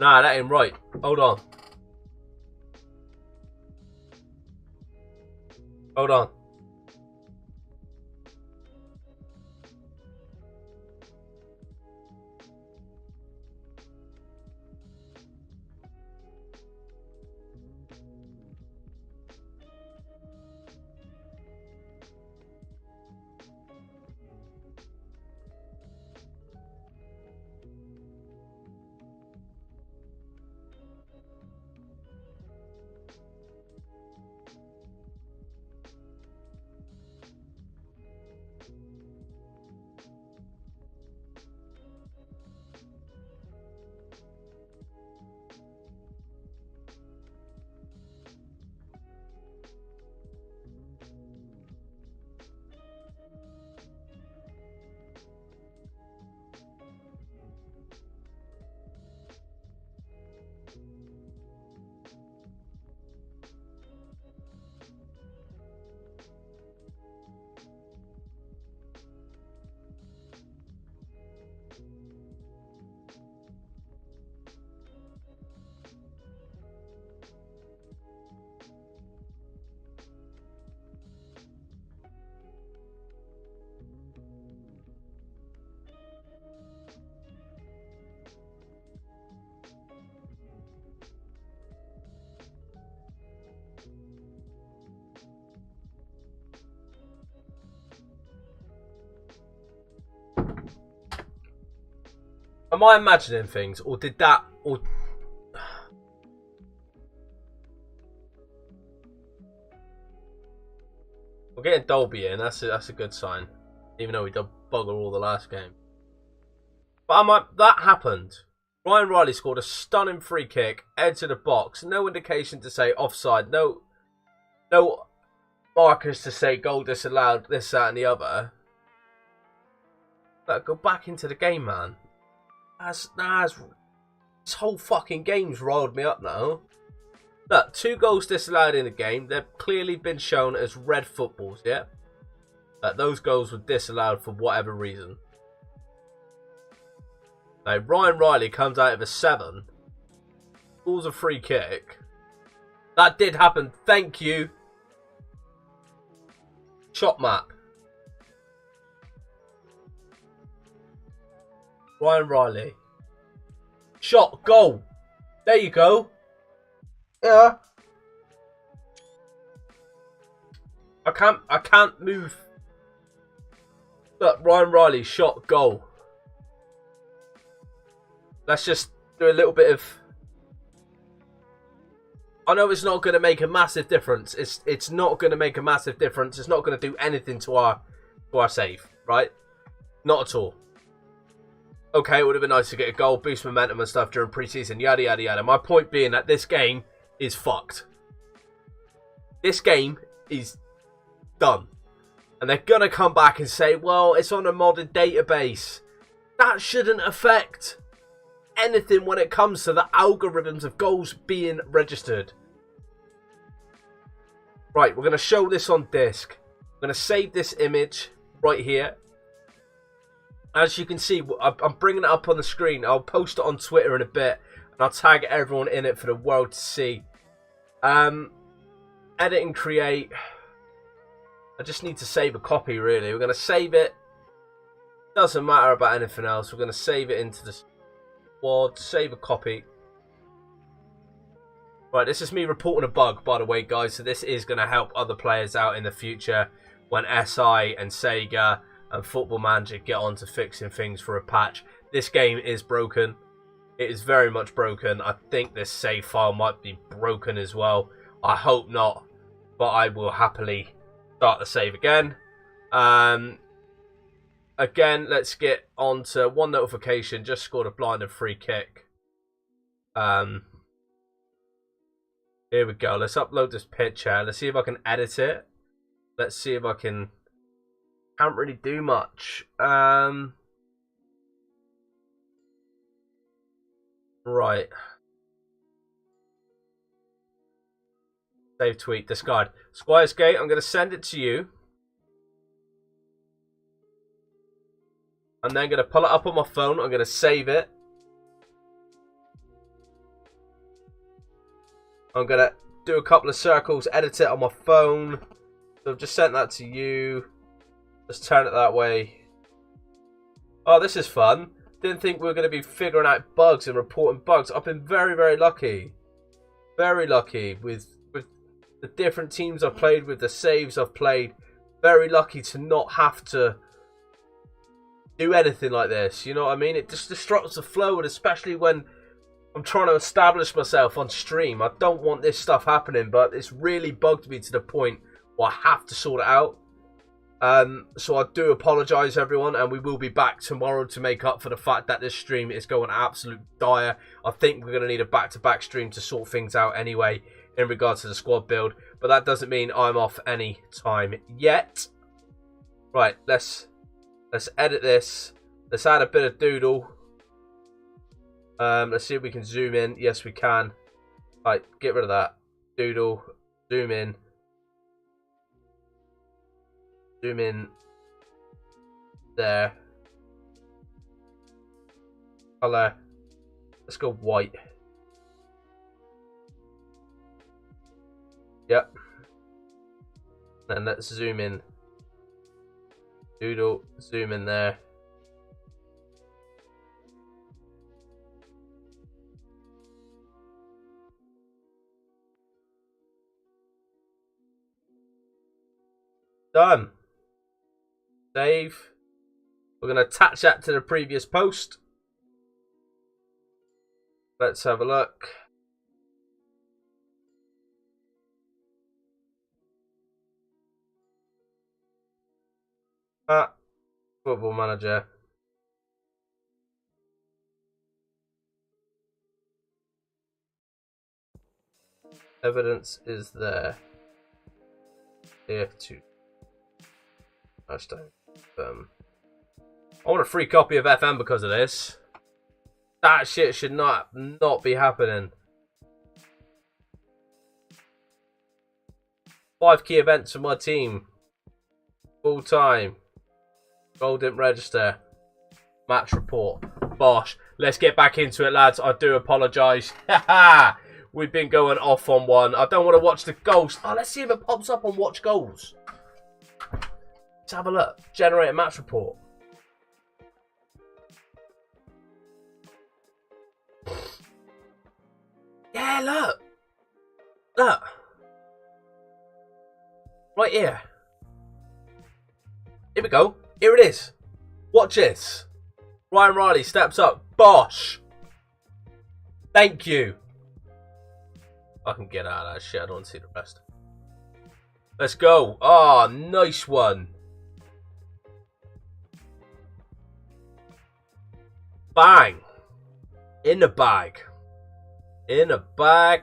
Nah, that ain't right. Hold on. Hold on. Am I imagining things, or did that, or... We're getting Dolby in, that's a good sign. Even though we did bugger all the last game. But that happened. Ryan Riley scored a stunning free kick, edge of the box, no indication to say offside, no markers to say goal disallowed, this, that and the other. But go back into the game, man. This whole fucking game's riled me up now. Look, 2 goals disallowed in the game. They've clearly been shown as red footballs, yeah? Those goals were disallowed for whatever reason. Now, Ryan Riley comes out of a 7. Scores a free kick. That did happen. Thank you. Shot map. Ryan Riley. Shot. Goal. There you go. Yeah. I can't move. Look, Ryan Riley shot, goal. Let's just do a little bit of... I know it's not going to make a massive difference. It's not going to make a massive difference. It's not going to do anything to our save, right? Not at all. Okay, it would have been nice to get a goal, boost momentum and stuff during pre-season, yada, yada, yada. My point being that this game is fucked. This game is done. And they're going to come back and say, well, it's on a modern database. That shouldn't affect anything when it comes to the algorithms of goals being registered. Right, we're going to show this on disk. I'm going to save this image right here. As you can see, I'm bringing it up on the screen. I'll post it on Twitter in a bit. And I'll tag everyone in it for the world to see. Edit and create. I just need to save a copy, really. We're going to save it. Doesn't matter about anything else. We're going to save it into the squad. Save a copy. Right, this is me reporting a bug, by the way, guys. So this is going to help other players out in the future when SI and Sega and Football Manager get on to fixing things for a patch. This game is broken. It is very much broken. I think this save file might be broken as well. I hope not, but I will happily start the save again. Again, let's get on to one notification. Just scored a blinding free kick. Here we go. Let's upload this picture. Let's see if I can edit it. Let's see if I can... Can't really do much. Right. Save tweet. Discard. Squires Gate, I'm going to send it to you. I'm then going to pull it up on my phone. I'm going to save it. I'm going to do a couple of circles, edit it on my phone. So I've just sent that to you. Just turn it that way. Oh, this is fun. Didn't think we were going to be figuring out bugs and reporting bugs. I've been very, very lucky. Very lucky with the different teams I've played with, the saves I've played. Very lucky to not have to do anything like this. You know what I mean? It just disrupts the flow, and especially when I'm trying to establish myself on stream. I don't want this stuff happening, but it's really bugged me to the point where I have to sort it out. So I do apologise, everyone, and we will be back tomorrow to make up for the fact that this stream is going absolute dire. I think we're going to need a back-to-back stream to sort things out anyway in regards to the squad build, but that doesn't mean I'm off any time yet. Right, let's edit this. Let's add a bit of doodle. Let's see if we can zoom in. Yes, we can. Right, get rid of that. Doodle, zoom in. Zoom in there. Color. Let's go white. Yep. And let's zoom in. Doodle, zoom in there. Done. Save. We're going to attach that to the previous post. Let's have a look. Football Manager. Evidence is there. Here to. Hashtag. I want a free copy of FM because of this. That shit should not be happening. 5 key events for my team. Full time. Goal didn't register. Match report. Bosh. Let's get back into it, lads. I do apologise. Haha. We've been going off on one. I don't want to watch the goals. Oh, let's see if it pops up on watch goals. Let's have a look. Generate a match report. Yeah, look. Look. Right here. Here we go. Here it is. Watch this. Ryan Riley steps up. Bosh. Thank you. I can get out of that shit. I don't want to see the rest. Let's go. Ah, oh, nice one. Bang. In the bag. In the bag.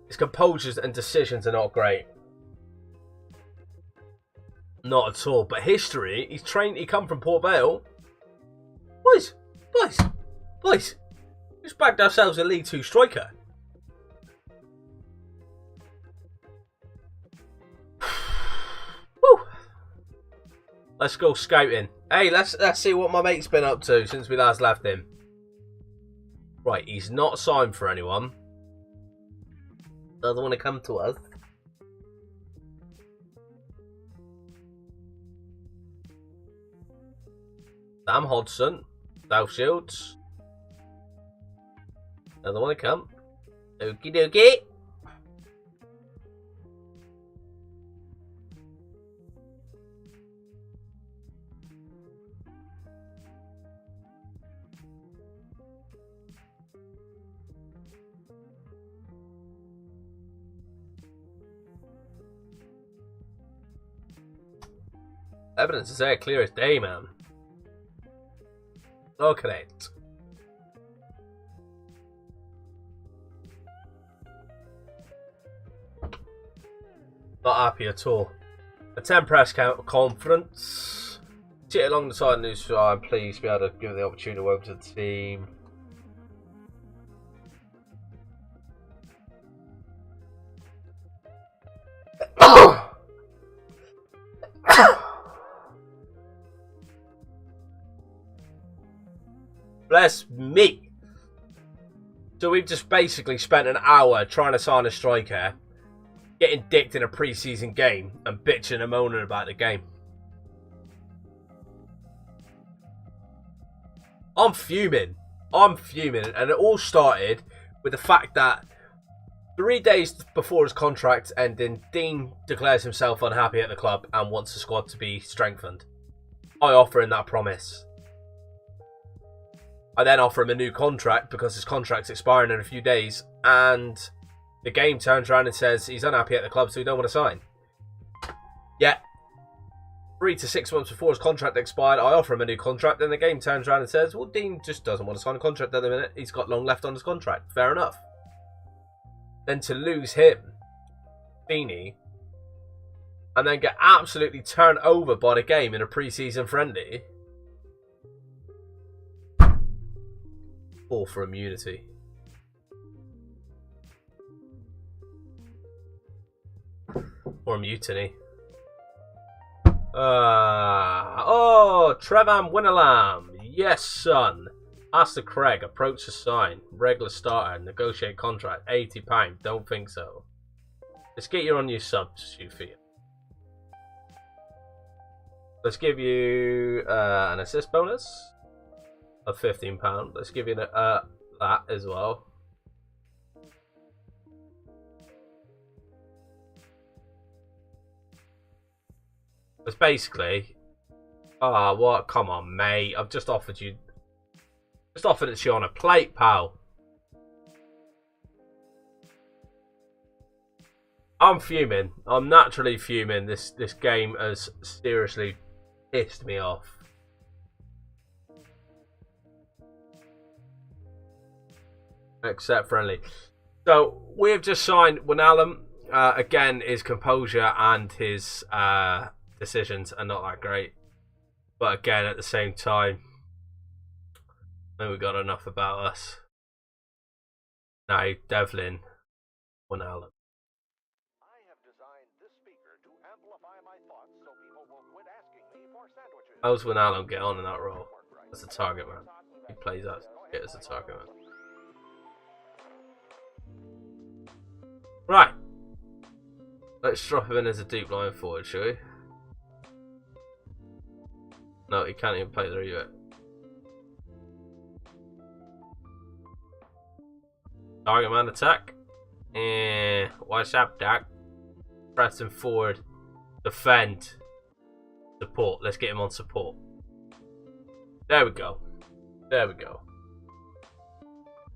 His composures and decisions are not great. Not at all. But history, he's trained, he come from Port Vale. Boys. Just bagged ourselves a League 2 striker. Woo. Let's go scouting. Hey, let's see what my mate's been up to since we last left him. Right, he's not signed for anyone. Doesn't want to come to us. Sam Hodgson, South Shields. Doesn't want to come. Okie dokie. Evidence is there, clear as day, man. Look at it. Not happy at all. Attend press conference. Sit along the side of the news. I'm pleased to be able to give the opportunity to welcome to the team. Bless me. So we've just basically spent an hour trying to sign a striker, getting dicked in a pre-season game, and bitching and moaning about the game. I'm fuming. And it all started with the fact that 3 days before his contract ending, Dean declares himself unhappy at the club and wants the squad to be strengthened. I offer him that promise. I then offer him a new contract because his contract's expiring in a few days, and the game turns around and says he's unhappy at the club, so he don't want to sign. Yet, 3 to 6 months before his contract expired, I offer him a new contract, and the game turns around and says, well, Dean just doesn't want to sign a contract at the minute. He's got long left on his contract. Fair enough. Then to lose him, Beanie, and then get absolutely turned over by the game in a pre-season friendly. All for immunity. Or mutiny. Oh, Trevan Winnerlam. Yes, son. Ask Craig. Approach to sign. Regular starter. Negotiate contract. £80. Don't think so. Let's get you on your substitute fee. Let's give you an assist bonus of £15. Let's give you that as well. It's basically, what? Come on, mate. I've just offered it to you on a plate, pal. I'm fuming. I'm naturally fuming. This game has seriously pissed me off. Accept friendly. So we have just signed Wijnaldum. Again, his composure and his decisions are not that great. But again, at the same time, I think we got enough about us. Now, Devlin, Wijnaldum. How's Wijnaldum get on in that role? As a target man. He plays that shit as a target man. Right. Let's drop him in as a deep line forward, shall we? No, he can't even play through it. Target man attack. What's up, Doc? Press him forward. Defend. Support. Let's get him on support. There we go. There we go.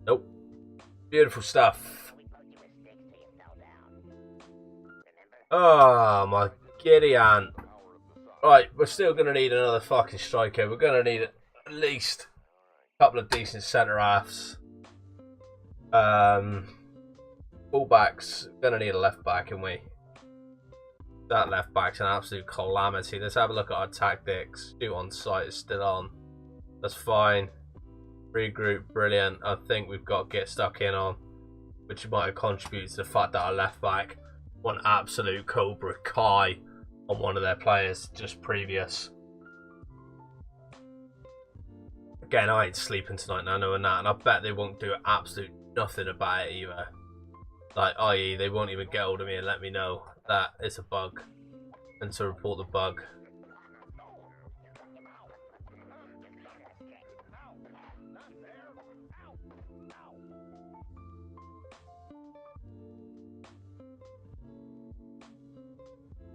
Nope. Beautiful stuff. Oh my giddy aunt. Right, we're still going to need another fucking striker. We're going to need at least a couple of decent centre halves. Fullbacks. Going to need a left back, aren't we? That left back's an absolute calamity. Let's have a look at our tactics. Shoot on sight is still on. That's fine. Regroup, brilliant. I think we've got get stuck in on, which might have contributed to the fact that our left back won absolute Cobra Kai on one of their players just previous. Again, I ain't sleeping tonight now knowing that, and I bet they won't do absolute nothing about it either. Like, i.e., they won't even get hold of me and let me know that it's a bug and to report the bug.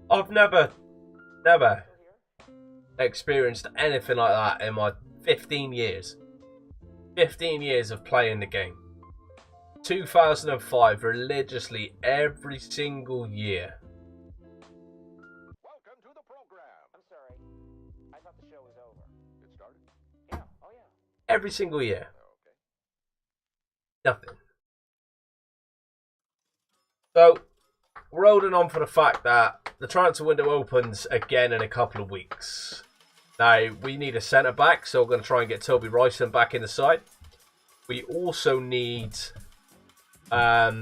I've never experienced anything like that in my 15 years. 15 years of playing the game. 2005, religiously every single year. Welcome to the program. I'm sorry. I thought the show was over. It started? Yeah. Oh, yeah. Every single year. Okay. Nothing. So, we're holding on for the fact that the transfer window opens again in a couple of weeks. Now, we need a centre-back, so we're going to try and get Toby Ryson back in the side. We also need a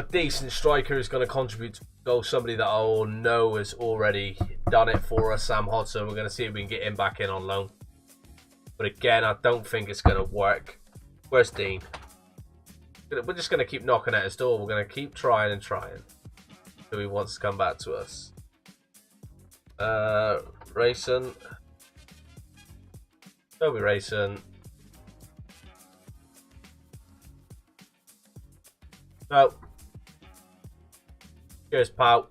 decent striker who's going to contribute to goal. Somebody that I all know has already done it for us, Sam Hodson. We're going to see if we can get him back in on loan. But again, I don't think it's going to work. Where's Dean? We're just going to keep knocking at his door. We're going to keep trying and trying until he wants to come back to us. Rayson. Toby Rayson. No. Cheers, pal.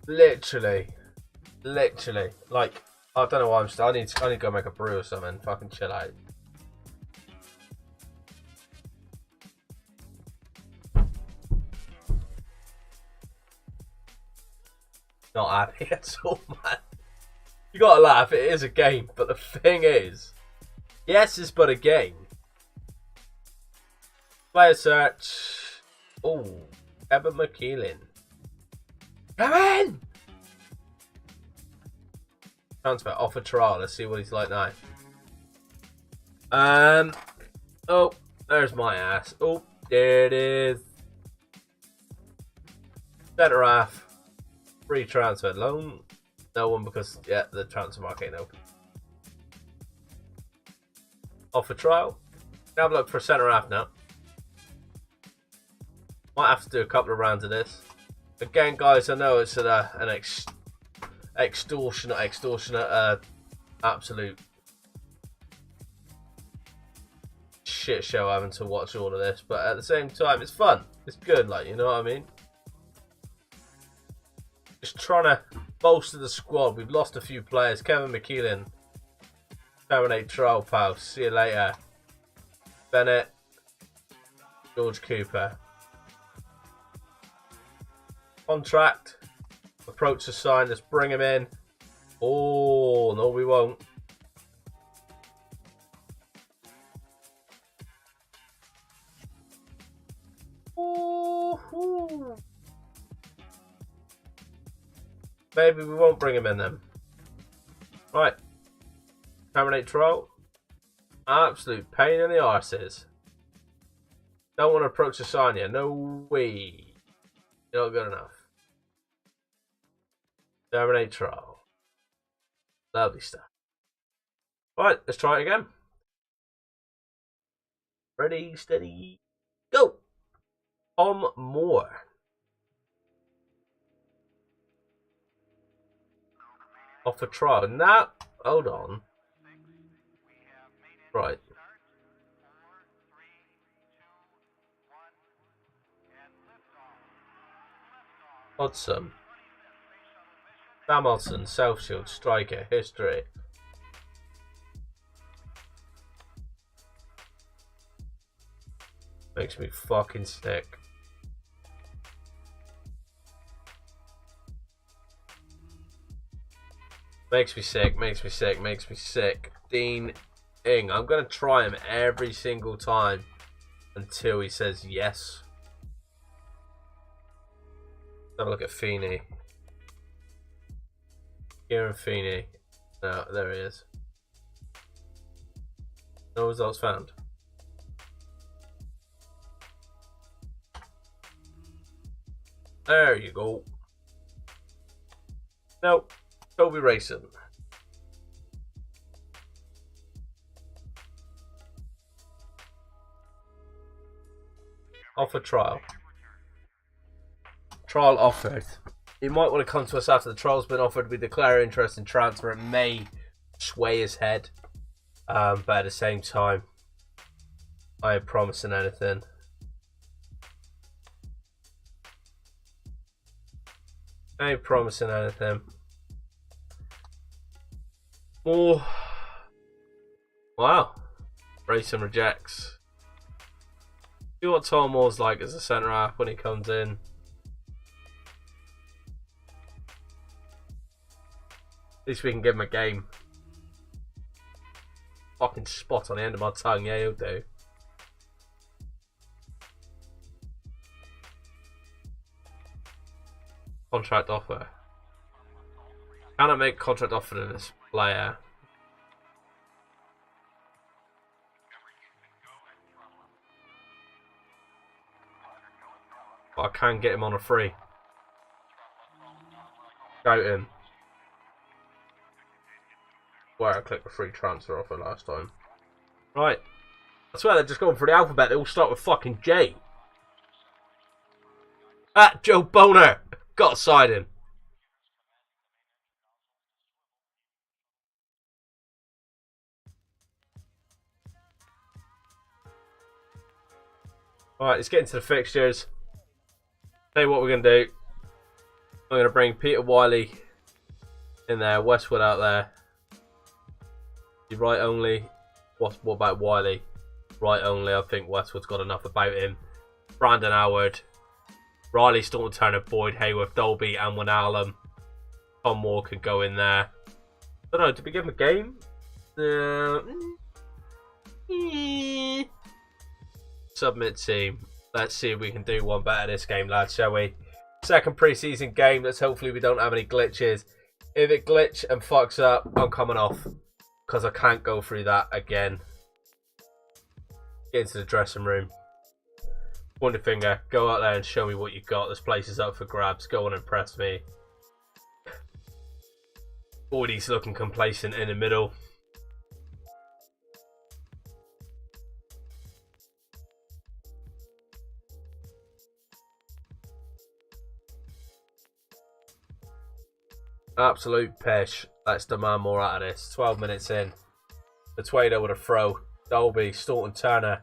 Literally, like, I don't know why I'm still. I need to go make a brew or something. Fucking chill out. Not happy at all, man. You gotta laugh. It is a game, but the thing is, yes, it's but a game. Player search. Oh, Evan McKeelan. Come in! Transfer offer trial. Let's see what he's like now. Oh, there's my ass. Oh, there it is. Centre half. Free transfer. Loan. No one because, yeah, the transfer market ain't open. Offer trial. Have a look for a centre half now. Might have to do a couple of rounds of this. Again, guys, I know it's an extortionate, absolute shit show having to watch all of this, but at the same time, it's fun. It's good, like, you know what I mean? Just trying to bolster the squad. We've lost a few players. Kevin McKeelan Terminate trial, pal. See you later. Bennett. George Cooper. Contract. Approach the sign. Let's bring him in. Oh, no, we won't. Ooh. Maybe we won't bring him in then. Right. Terminate trial. Absolute pain in the arses. Don't want to approach the sign yet. No way. You're not good enough. Terminate trial. Lovely stuff. Right, let's try it again. Ready, steady, go. Tom Moore. Off a trial. Now, hold on. Right. Hodson. Sam Hodson, South Shield, striker, history. Makes me fucking sick. Makes me sick, makes me sick, makes me sick. Dean Ing. I'm going to try him every single time until he says yes. Have a look at Feeney. Kieran Feeney. No, there he is. No results found. There you go. Nope. Toby Rayson. Offer trial. Trial offered. He might want to come to us after the trial's been offered. We declare interest in transfer. It may sway his head. But at the same time, I ain't promising anything. I ain't promising anything. Oh. Wow. Rayson rejects. See what Tom Moore's like as a centre half when he comes in. At least we can give him a game. Fucking spot on the end of my tongue, yeah, he'll do. Contract offer. Can I make contract offer to this player? But I can get him on a free. Go him. Where I clicked the free transfer offer last time. Right. I swear they're just going for the alphabet. They all start with fucking J. At Joe Boner. Got a side in. Alright, let's get into the fixtures. Tell you what we're going to do. I'm going to bring Peter Wiley in there. Westwood out there. Right only. What about Wiley? Right only. I think Westwood's got enough about him. Brandon Howard. Riley, Staunton Turner, Boyd, Hayworth, Dolby, and Wijnaldum. Tom Moore could go in there. I don't know, did we give him a game? Submit team. Let's see if we can do one better this game, lads, shall we? Second pre-season game. Let's hopefully we don't have any glitches. If it glitch and fucks up, I'm coming off. Because I can't go through that again. Get into the dressing room. Point a finger. Go out there and show me what you got. This place is up for grabs. Go on and impress me. Boydie's looking complacent in the middle. Absolute pish. Let's demand more out of this. 12 minutes in. Betuedo with a throw. Dolby, Staunton Turner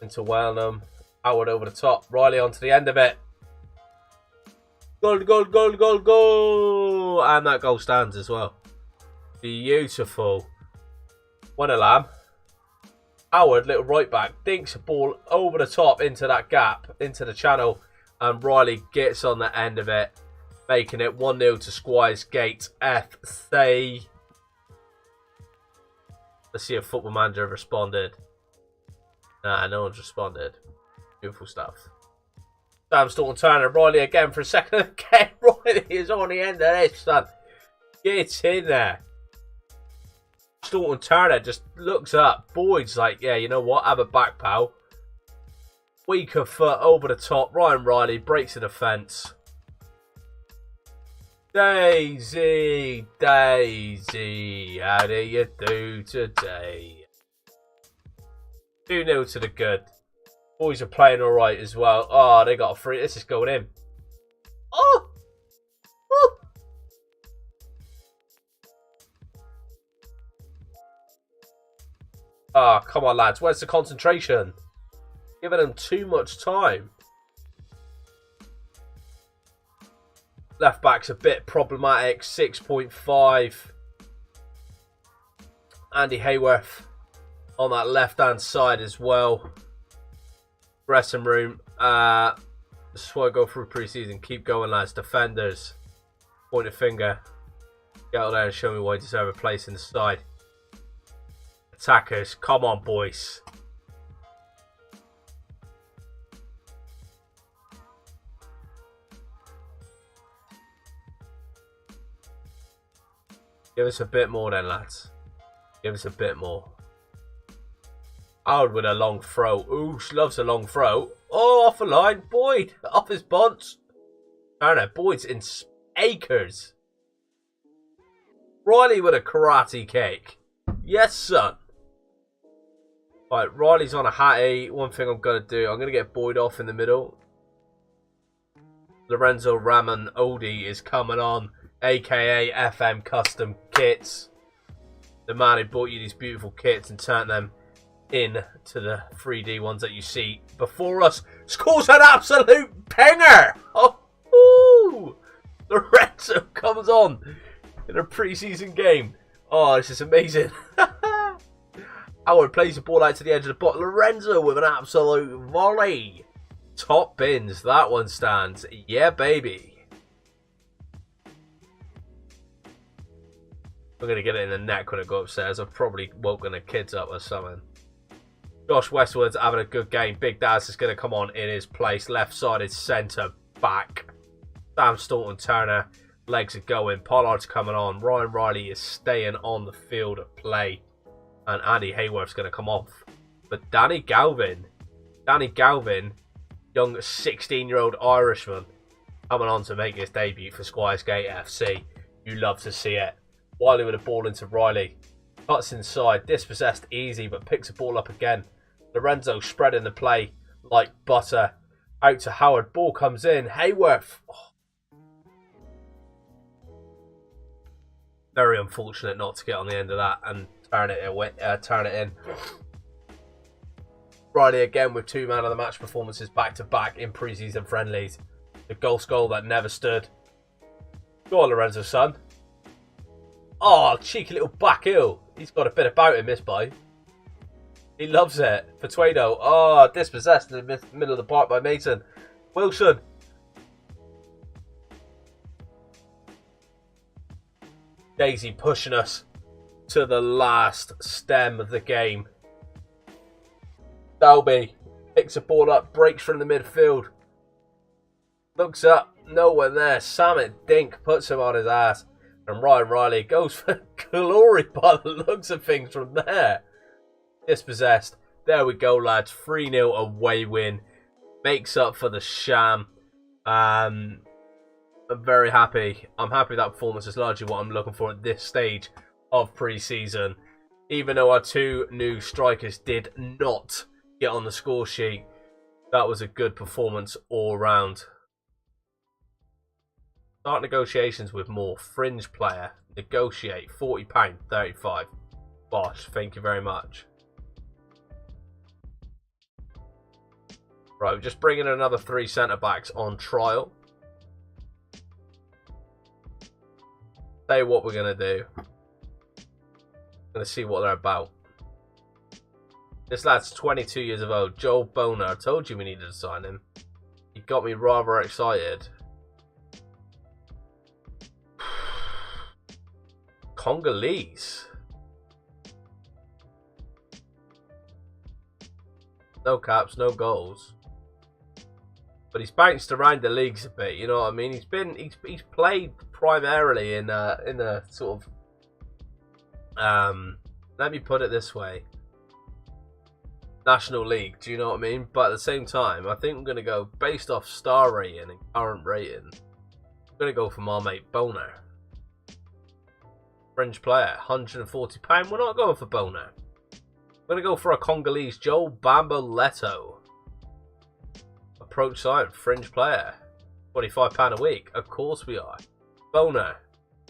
into Wijnaldum. Howard over the top. Riley onto the end of it. Goal, goal, goal, goal, goal. And that goal stands as well. Beautiful. One a lamb. Howard, little right back, dinks a ball over the top into that gap, into the channel, and Riley gets on the end of it, making it 1-0 to Squires Gate FC. Let's see if Football Manager responded. Nah, no one's responded. Beautiful stuff. Sam Staunton-Turner, Riley again for a second again. Riley is on the end of this, son. Get in there. Staunton-Turner just looks up. Boyd's like, yeah, you know what? Have a back, pal. Weaker foot over the top. Ryan Riley breaks the defence. Daisy, Daisy, how do you do today? 2-0 to the good. Boys are playing alright as well. Oh, they got a free. This is going in. Oh! Woo! Ah, come on, lads. Where's the concentration? Giving them too much time. Left back's a bit problematic. 6.5. Andy Hayworth on that left-hand side as well. Dressing room. This is why I go through pre-season. Keep going, lads. Defenders. Point a finger. Get out there and show me why you deserve a place in the side. Attackers. Come on, boys. Give us a bit more then, lads. Give us a bit more. Howard with a long throw. Ooh, she loves a long throw. Oh, off the line. Boyd, off his bunts. Turner, Boyd's in acres. Riley with a karate kick. Yes, son. Right, Riley's on a hattie. One thing I'm going to do, I'm going to get Boyd off in the middle. Lorenzo Ramon Odie is coming on. AKA FM CustomKits. The man who bought you these beautiful kits and turned them into the 3D ones that you see before us. Scores an absolute penger! Oh, Lorenzo comes on in a pre-season game. Oh, this is amazing. Howard plays the ball out to the edge of the box. Lorenzo with an absolute volley. Top bins. That one stands. Yeah, baby. I'm going to get it in the neck when I go upstairs. I've probably woken the kids up or something. Josh Westwood's having a good game. Big Daz is going to come on in his place. Left-sided centre back. Sam Staunton-Turner. Legs are going. Pollard's coming on. Ryan Riley is staying on the field of play. And Andy Hayworth's going to come off. But Danny Galvin, young 16-year-old Irishman, coming on to make his debut for Squires Gate FC. You love to see it. Wiley with a ball into Riley. Cuts inside. Dispossessed easy, but picks the ball up again. Lorenzo spreading the play like butter. Out to Howard. Ball comes in. Hayworth. Oh. Very unfortunate not to get on the end of that and turn it in. Riley again with 2 man of the match performances back to back in pre-season friendlies. The goal that never stood. Go on, Lorenzo, son. Oh, cheeky little back heel. He's got a bit about him, this boy. He loves it. Fatuedo. Oh, dispossessed in the middle of the park by Mason. Wilson. Daisy pushing us to the last stem of the game. Dalby picks a ball up, breaks from the midfield. Looks up, no one there. Samet Dink puts him on his ass. And Ryan Riley goes for glory by the looks of things from there. Dispossessed. There we go, lads. 3-0 away win. Makes up for the sham. I'm very happy. I'm happy that performance is largely what I'm looking for at this stage of pre-season. Even though our 2 new strikers did not get on the score sheet, that was a good performance all round. Start negotiations with more. Fringe player. Negotiate. £40, 35. Bosh, thank you very much. Right, we're just bringing another 3 centre-backs on trial. Tell you what we're going to do. Going to see what they're about. This lad's 22 years of old. Joel Boner. I told you we needed to sign him. He got me rather excited. Congolese. No caps, no goals. But he's bounced around the leagues a bit, you know what I mean? He's played primarily in a sort of let me put it this way. National League, do you know what I mean? But at the same time, I think I'm gonna go based off star rating and current rating. I'm gonna go for my mate Boner. Fringe player, £140. We're not going for Boner. We're gonna go for a Congolese, Joel Bambo Leto. Approach sign, fringe player. £25 a week. Of course we are. Boner,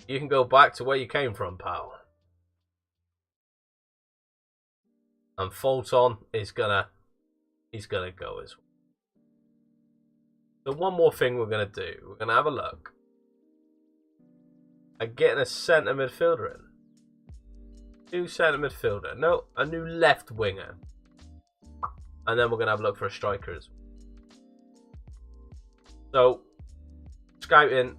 you can go back to where you came from, pal. And Fulton is he's gonna go as well. So one more thing we're gonna do. We're gonna have a look at getting a centre midfielder in. New centre midfielder. No, a new left winger. And then we're gonna have a look for a striker as well. So, scouting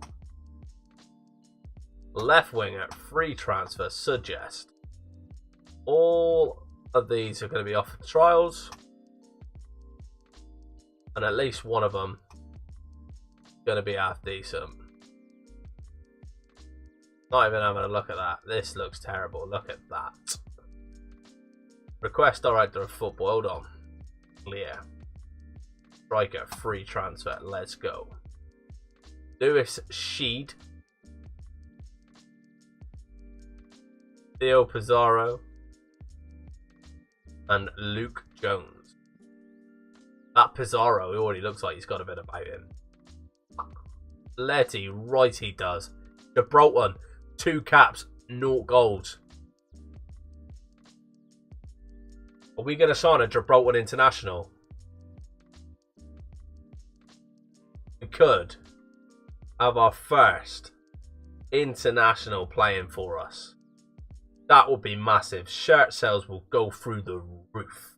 left winger, free transfer, suggest. All of these are going to be offered trials. And at least one of them is going to be half decent. Not even having a look at that. This looks terrible. Look at that. Request director of football. Hold on. Clear. Striker, free transfer. Let's go. Lewis Sheed. Theo Pizarro. And Luke Jones. That Pizarro, he already looks like he's got a bit about him. Letty, right he does. Gibraltar, 2 caps, 0 goals. Are we going to sign a Gibraltar international? We could have our first international playing for us. That would be massive. Shirt sales will go through the roof.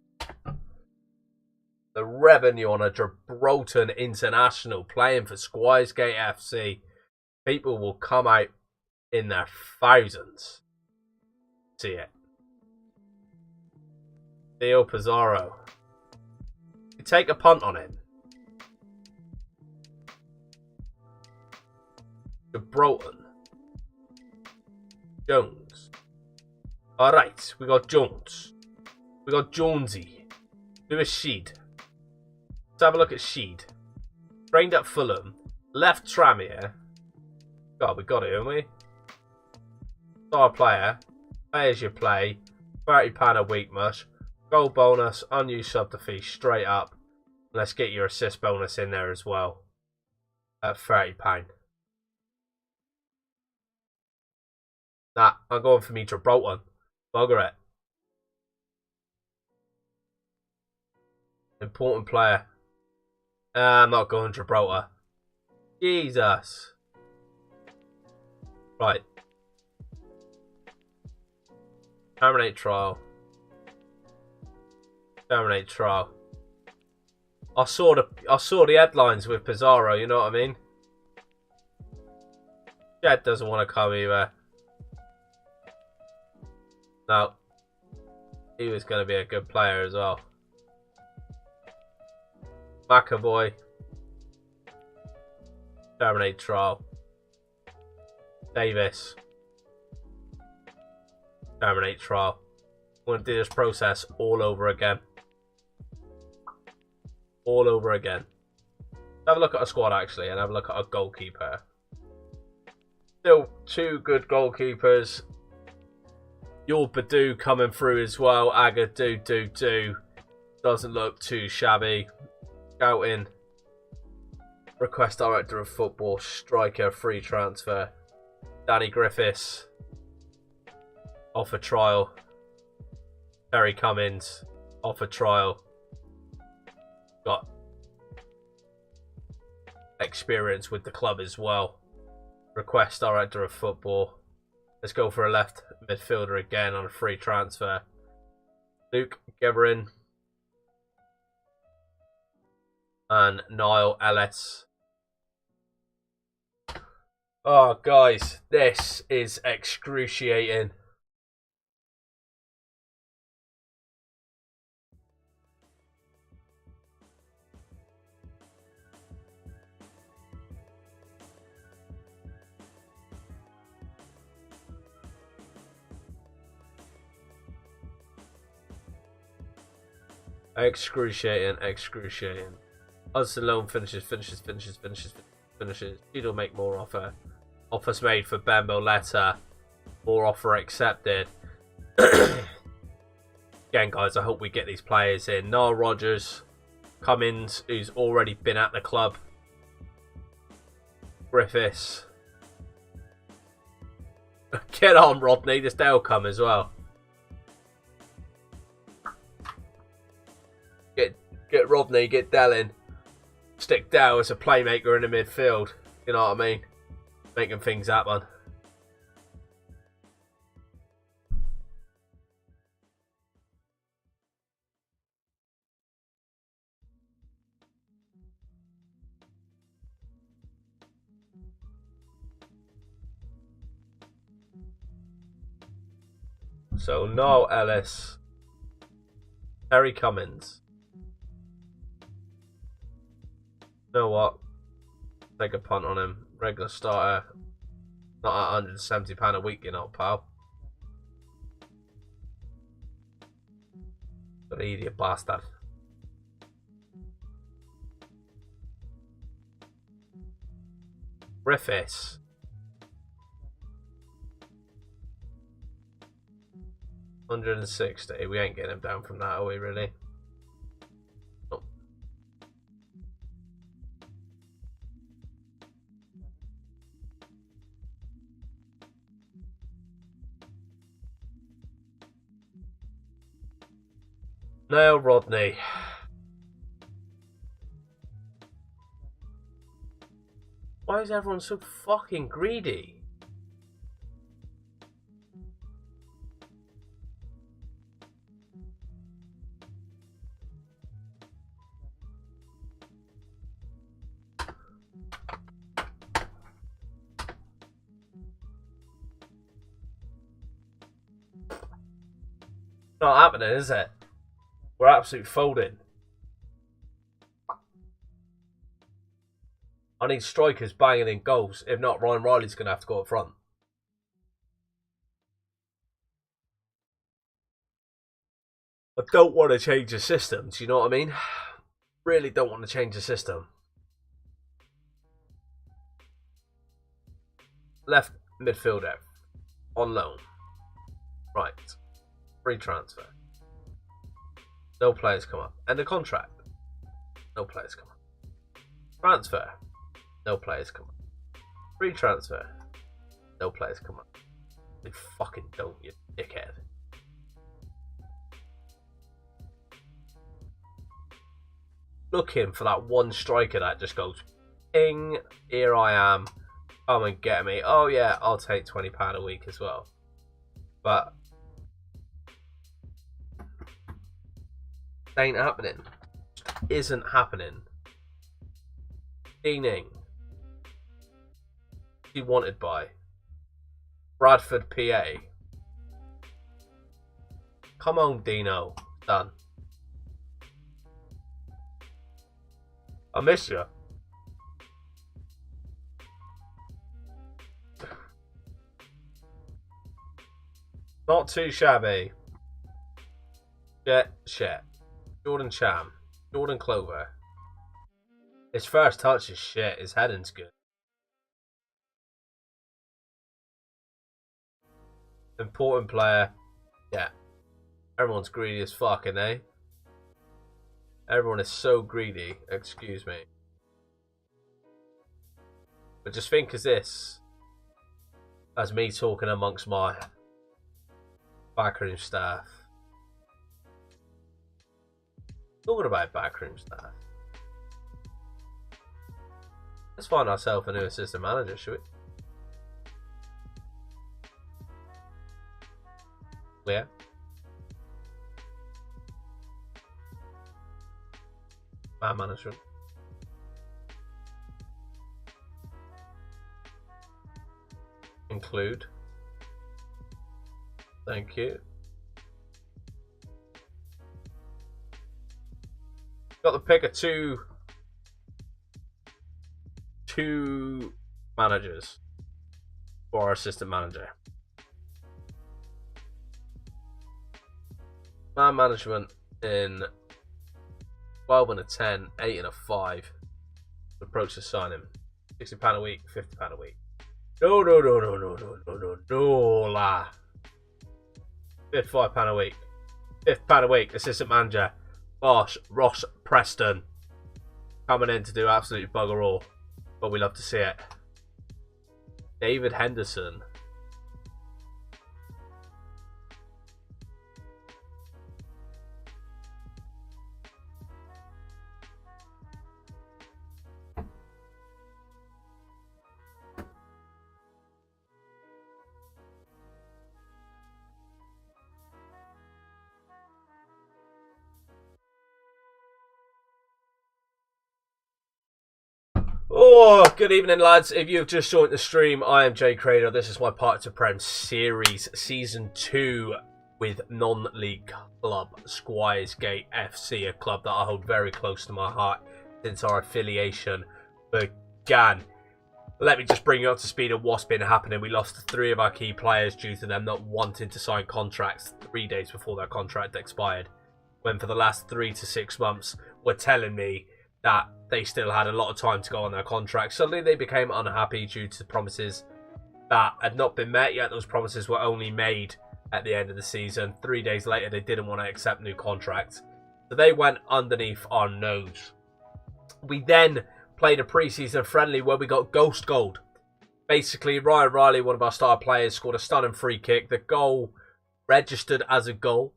The revenue on a Gibraltar international playing for Squires Gate FC, people will come out in their thousands. See it. Theo Pizarro. You take a punt on him. Gibraltar. Jones. Alright, we got Jones. We got Jonesy. Lewis Sheed. Let's have a look at Sheed. Trained at Fulham. Left Tranmere. God, we got it, haven't we? Star player. Pay as you play. £30 a week, mush. Goal bonus. Unused sub to fee. Straight up. Let's get your assist bonus in there as well. At £30. Nah, I'm going for me Gibraltar. Bugger it. Important player. I'm not going Gibraltar. Jesus. Right. Terminate trial. Terminate trial. I saw the headlines with Pizarro, you know what I mean? Jed doesn't want to come either. No. He was going to be a good player as well. McAvoy. Terminate trial. Davis. Terminate trial. I'm going to do this process all over again. All over again. Have a look at our squad actually, and have a look at our goalkeeper. Still 2 good goalkeepers. Your Badu coming through as well. Aga doesn't look too shabby. Scouting. Request director of football. Striker, free transfer. Danny Griffiths. Offer trial. Terry Cummins. Offer trial. Got experience with the club as well. Request director of football. Let's go for a left midfielder again on a free transfer. Luke Geberin, and Niall Ellis. Oh, guys, this is excruciating. Excruciating. Hudson Loan finishes. He'll make more offer. Offers made for Bembo Letter. More offer accepted. Again, guys, I hope we get these players in. Noel Rogers, Cummins, who's already been at the club. Griffiths. Get on, Rodney. This day will come as well. Get Rodney, get Dellin. Stick Dow as a playmaker in the midfield. You know what I mean? Making things happen. So, Noel Ellis. Terry Cummins. You know what? Take a punt on him. Regular starter. Not at £170 a week, you know, pal. But idiot bastard. Griffiths. £160. We ain't getting him down from that, are we, really? Nope. Niall Rodney. Why is everyone so fucking greedy? Not happening, is it? We're absolute folding. I need strikers banging in goals. If not, Ryan Riley's going to have to go up front. I don't want to change the system. Do you know what I mean? Really don't want to change the system. Left midfielder. On loan. Right. Free transfer. No players come up. End of contract. No players come up. Transfer. No players come up. Free transfer. No players come up. You fucking don't, you dickhead. Looking for that one striker that just goes, ping, here I am, come and get me. Oh yeah, I'll take £20 a week as well. But ain't happening. Isn't happening. Deaning. He wanted by Bradford, PA. Come on, Dino. Done. I miss you. Not too shabby. Shit. Jordan Cham. Jordan Clover. His first touch is shit. His heading's good. Important player. Yeah. Everyone's greedy as fucking, eh? Everyone is so greedy. Excuse me. But just think as this. As me talking amongst my backroom staff. Talking about backroom staff. Let's find ourselves a new assistant manager, should we? Yeah. Man management. Include. Thank you. Got the pick of two managers for our assistant manager. Man management in 12 and a 10, 8 and a 5. Approach to sign him. £60 a week, £50 a week. No, la. £55 a week. £50 a week, assistant manager. Bosh, Ross Preston. Coming in to do absolutely bugger all. But we love to see it. David Henderson. Oh, good evening, lads. If you've just joined the stream, I am Jay Crader. This is my Park To Prem series, Season 2, with non-league club Squires Gate FC, a club that I hold very close to my heart since our affiliation began. Let me just bring you up to speed on what's been happening. We lost 3 of our key players due to them not wanting to sign contracts 3 days before their contract expired, when for the last 3 to 6 months were telling me that they still had a lot of time to go on their contract. Suddenly they became unhappy due to promises that had not been met yet. Those promises were only made at the end of the season. 3 days later, they didn't want to accept new contracts. So they went underneath our nose. We then played a pre-season friendly where we got ghost gold. Basically, Ryan Riley, one of our star players, scored a stunning free kick. The goal registered as a goal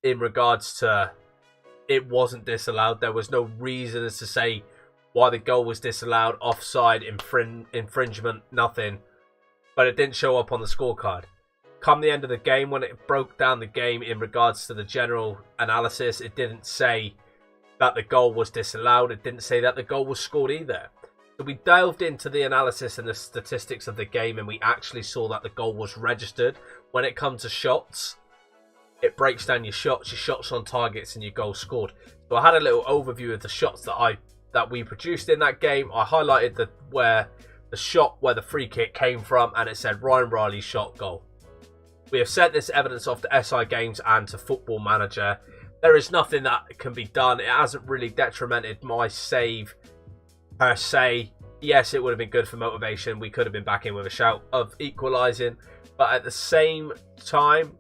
in regards to it wasn't disallowed. There was no reason as to say why the goal was disallowed, offside, infringement, nothing. But it didn't show up on the scorecard. Come the end of the game, when it broke down the game in regards to the general analysis, it didn't say that the goal was disallowed. It didn't say that the goal was scored either. So we delved into the analysis and the statistics of the game, and we actually saw that the goal was registered. When it comes to shots, it breaks down your shots on targets, and your goals scored. So I had a little overview of the shots that we produced in that game. I highlighted the shot where the free kick came from, and it said Ryan Riley shot goal. We have sent this evidence off to SI Games and to Football Manager. There is nothing that can be done. It hasn't really detrimented my save per se. Yes, it would have been good for motivation. We could have been back in with a shout of equalising. But at the same time,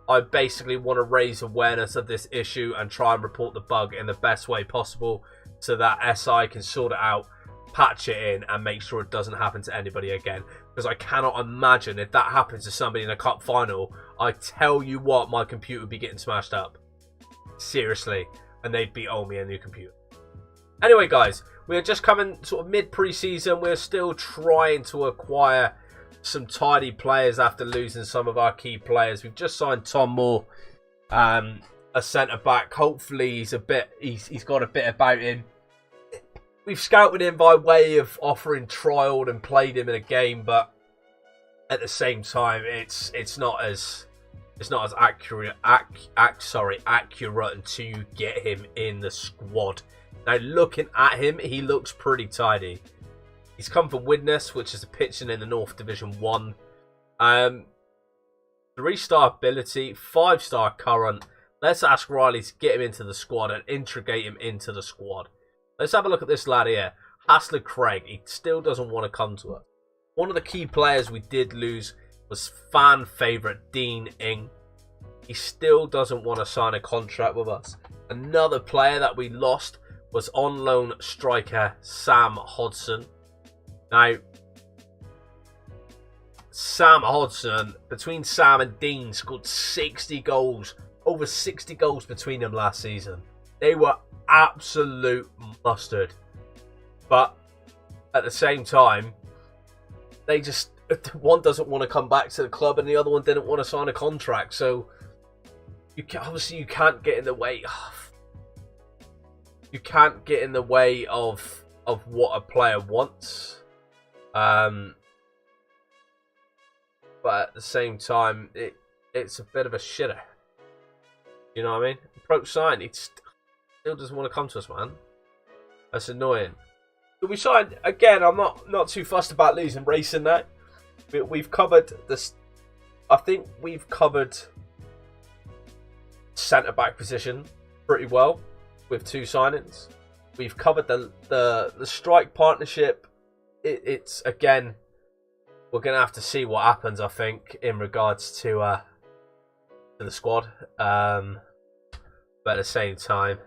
I basically want to raise awareness of this issue and try and report the bug in the best way possible so that SI can sort it out, patch it in, and make sure it doesn't happen to anybody again. Because I cannot imagine if that happens to somebody in a cup final, I tell you what, my computer would be getting smashed up. Seriously. And they'd be owing me a new computer. Anyway, guys, we're just coming sort of mid-pre-season. We're still trying to acquire some tidy players after losing some of our key players. We've just signed Tom Moore, a centre-back. Hopefully he's got a bit about him. We've scouted him by way of offering trial and played him in a game, but at the same time, it's not as accurate to get him in the squad. Now, looking at him, he looks pretty tidy. He's come from Widnes, which is a pitching in the North Division 1. 3-star ability, 5-star current. Let's ask Riley to get him into the squad and integrate him into the squad. Let's have a look at this lad here. Hassler Craig. He still doesn't want to come to us. One of the key players we did lose was fan favourite Dean Ing. He still doesn't want to sign a contract with us. Another player that we lost was on loan striker Sam Hodson. Now, Sam Hodson, between Sam and Dean, scored 60 goals. Over 60 goals between them last season. They were absolute mustard. But at the same time, they just, one doesn't want to come back to the club and the other one didn't want to sign a contract. So, obviously you can't get in the way. you can't get in the way of what a player wants. But at the same time, it's a bit of a shitter. You know what I mean? Approach sign, he still doesn't want to come to us, man. That's annoying. But we signed again. I'm not too fussed about losing racing now. We've covered this. I think we've covered centre back position pretty well with 2 signings. We've covered the strike partnership. It's again, we're gonna have to see what happens. I think in regards to the squad. But at the same time,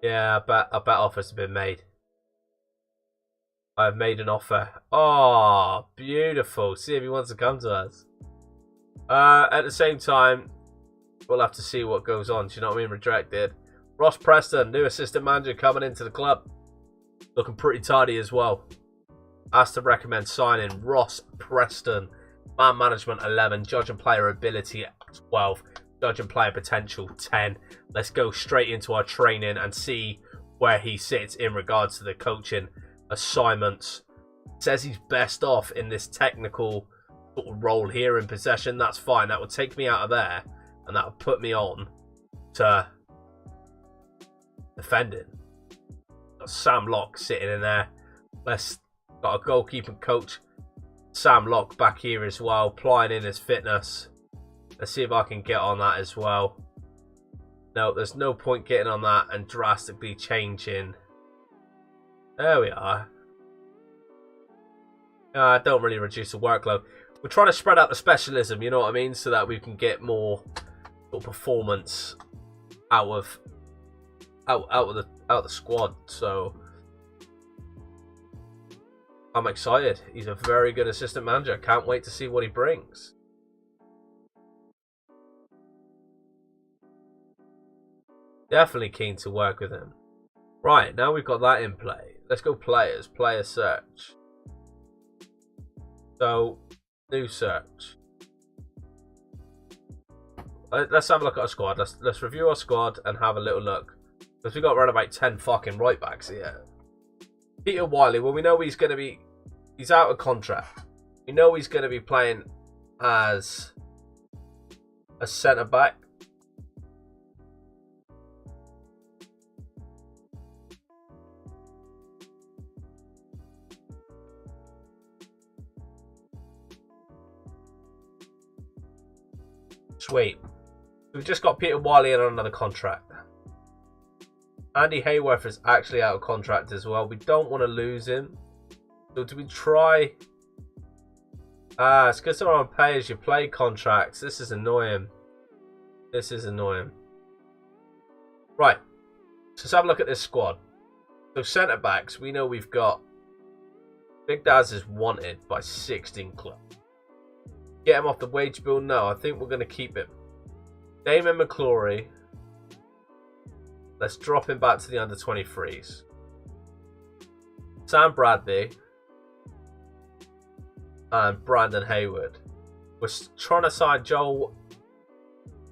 yeah, I bet offers have been made. I've made an offer. Oh, beautiful. See if he wants to come to us. At the same time, we'll have to see what goes on. Do you know what I mean? Rejected. Ross Preston, new assistant manager coming into the club. Looking pretty tidy as well. Asked to recommend signing Ross Preston. Man management 11. Judge and player ability 12. Judge and player potential 10. Let's go straight into our training and see where he sits in regards to the coaching assignments. Says he's best off in this technical sort of role here in possession. That's fine. That would take me out of there, and that would put me on to defending. Got Sam Locke sitting in there. Got a goalkeeping coach, Sam Locke, back here as well, applying in his fitness. Let's see if I can get on that as well. No, there's no point getting on that and drastically changing. There we are. Don't really reduce the workload. We're trying to spread out the specialism, you know what I mean, so that we can get more performance out of the squad. So I'm excited. He's a very good assistant manager. Can't wait to see what he brings. Definitely keen to work with him. Right, now we've got that in play. Let's go players. Player search. So, new search. Let's have a look at our squad. Let's review our squad and have a little look. Because we've got around about 10 fucking right backs here. Peter Wiley, well, we know he's out of contract. We know he's going to be playing as a centre back. Sweet. We've just got Peter Wiley in on another contract. Andy Hayworth is actually out of contract as well. We don't want to lose him. So do we try? It's because they're on pay-as-you-play contracts. This is annoying. This is annoying. Right. So let's have a look at this squad. So centre-backs, we know we've got Big Daz is wanted by 16 clubs. Get him off the wage bill? No, I think we're going to keep him. Damon McClory. Let's drop him back to the under-23s. Sam Bradley. And Brandon Hayward. We're trying to sign Joel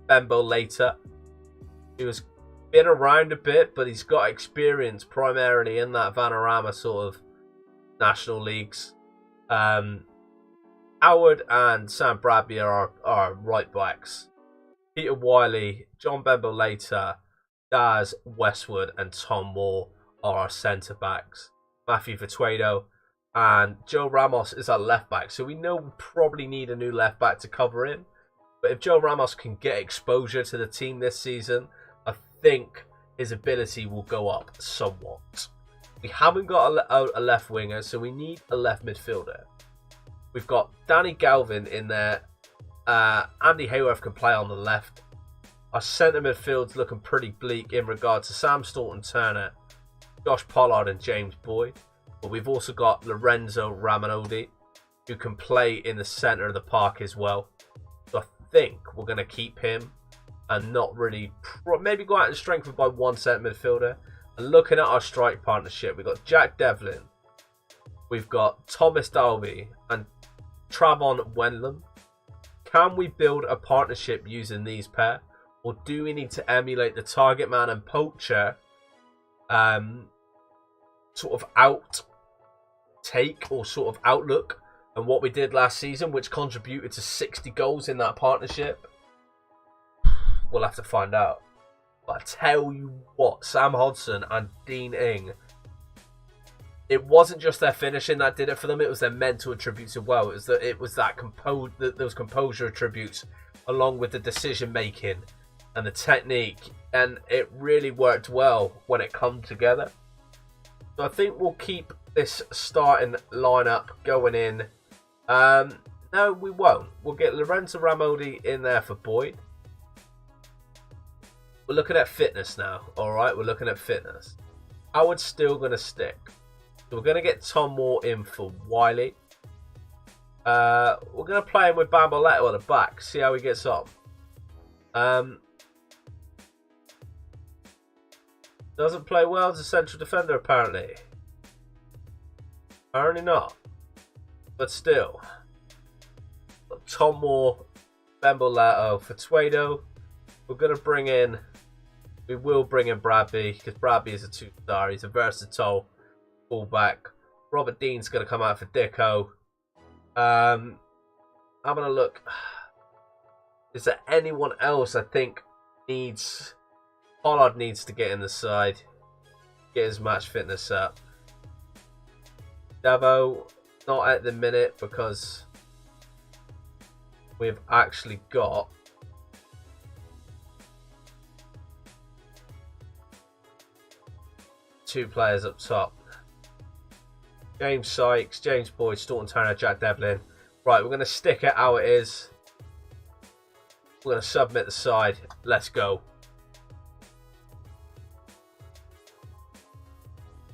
Bembo later. He was been around a bit, but he's got experience primarily in that Vanarama sort of national leagues. Howard and Sam Bradley are our right backs. Peter Wiley, John Bembo later, Daz Westwood, and Tom Moore are our centre backs. Matthew Vituedo and Joe Ramos is our left back. So we know we probably need a new left back to cover him. But if Joe Ramos can get exposure to the team this season, I think his ability will go up somewhat. We haven't got a left winger, so we need a left midfielder. We've got Danny Galvin in there. Andy Hayworth can play on the left. Our centre midfield's looking pretty bleak in regard to Sam Staunton-Turner, Josh Pollard and James Boyd. But we've also got Lorenzo Ramonodi, who can play in the centre of the park as well. So I think we're going to keep him and not really... maybe go out and strengthen by one centre midfielder. And looking at our strike partnership, we've got Jack Devlin. We've got Thomas Dalby and Travon Wenlam. Can we build a partnership using these pair? Or do we need to emulate the target man and poacher sort of outtake or sort of outlook and what we did last season, which contributed to 60 goals in that partnership? We'll have to find out. But I tell you what, Sam Hodgson and Dean Ing, it wasn't just their finishing that did it for them, it was their mental attributes as well. It was those composure attributes along with the decision making and the technique, and it really worked well when it come together. So I think we'll keep this starting lineup going in. No, we won't. We'll get Lorenzo Ramodi in there for Boyd. We're looking at fitness now. Alright, we're looking at fitness. Howard's still going to stick. So we're going to get Tom Moore in for Wiley. We're going to play him with Bamboletto at the back. See how he gets on. Doesn't play well as a central defender, apparently. Apparently not. But still. Tom Moore, Bamboletto for Tuedo. We're going to bring in... We will bring in Bradby, because Bradby is a 2-star. He's a versatile fullback. Robert Dean's going to come out for Dicko. Having a look. Is there anyone else I think needs... Pollard needs to get in the side. Get his match fitness up. Devo, not at the minute because we've actually got... two players up top. James Sykes, James Boyd, Staunton Turner, Jack Devlin. Right, we're going to stick it how it is. We're going to submit the side. Let's go.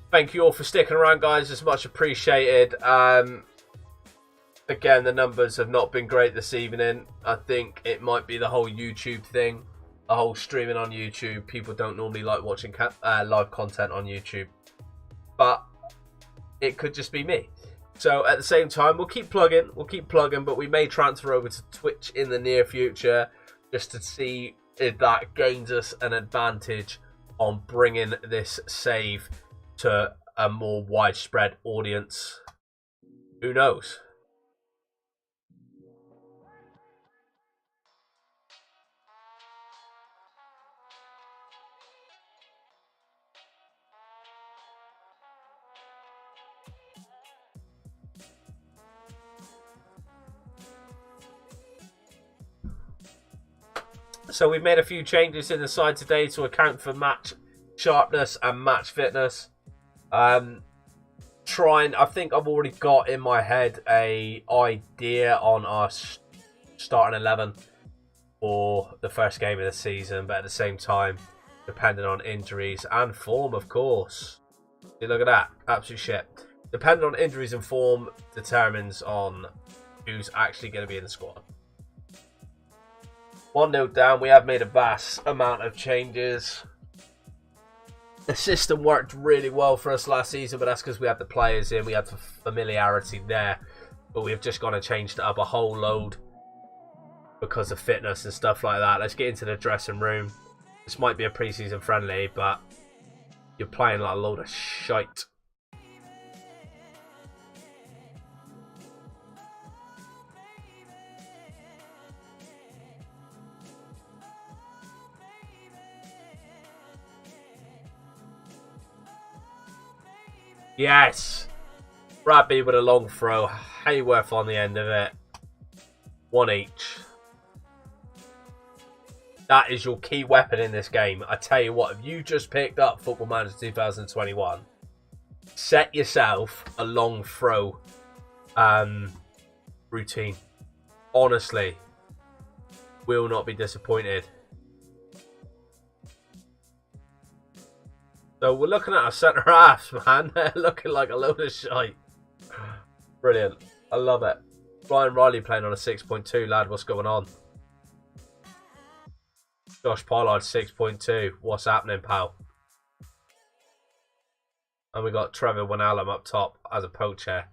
Thank you all for sticking around, guys. It's much appreciated. Again, the numbers have not been great this evening. I think it might be the whole YouTube thing. The whole streaming on YouTube. People don't normally like watching live content on YouTube. But it could just be me. So at the same time, we'll keep plugging. But we may transfer over to Twitch in the near future. Just to see if that gains us an advantage on bringing this save to a more widespread audience. Who knows? So we've made a few changes in the side today to account for match sharpness and match fitness. I think I've already got in my head a idea on our starting 11 for the first game of the season, but at the same time, depending on injuries and form, of course. See, look at that, absolute shit. Depending on injuries and form determines on who's actually going to be in the squad. 1-0 down. We have made a vast amount of changes. The system worked really well for us last season, but that's because we had the players in. We had the familiarity there. But we've just gone and changed it up a whole load because of fitness and stuff like that. Let's get into the dressing room. This might be a pre-season friendly, but you're playing like a load of shite. Yes! Bradby with a long throw. Hayworth on the end of it. One each. That is your key weapon in this game. I tell you what, if you just picked up Football Manager 2021, set yourself a long throw routine. Honestly, will not be disappointed. So we're looking at our centre halves, man. They're looking like a load of shite. Brilliant. I love it. Brian Riley playing on a 6.2, lad. What's going on? Josh Pollard, 6.2. What's happening, pal? And we got Trevor Wijnaldum up top as a poacher.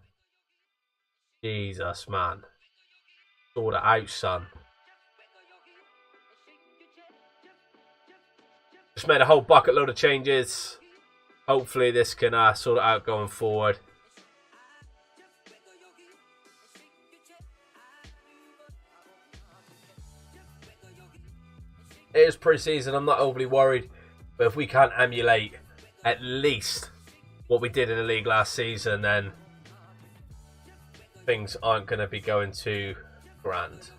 Jesus, man. Sort it out, son. Just made a whole bucket load of changes. Hopefully this can sort it out going forward. It is pre-season, I'm not overly worried, but if we can't emulate at least what we did in the league last season, then things aren't going to be going too grand.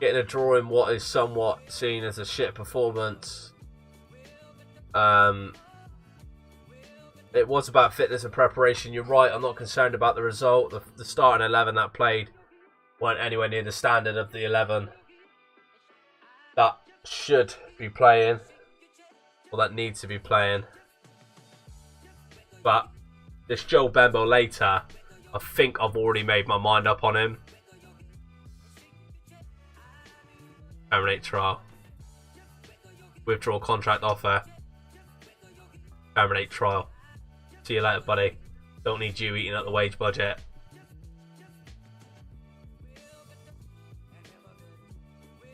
Getting a draw in what is somewhat seen as a shit performance. It was about fitness and preparation. You're right, I'm not concerned about the result. The starting 11 that played weren't anywhere near the standard of the 11 that should be playing, or that needs to be playing. But this Joe Bembo later, I think I've already made my mind up on him. Terminate trial. Withdraw contract offer. Terminate trial. See you later, buddy. Don't need you eating up the wage budget.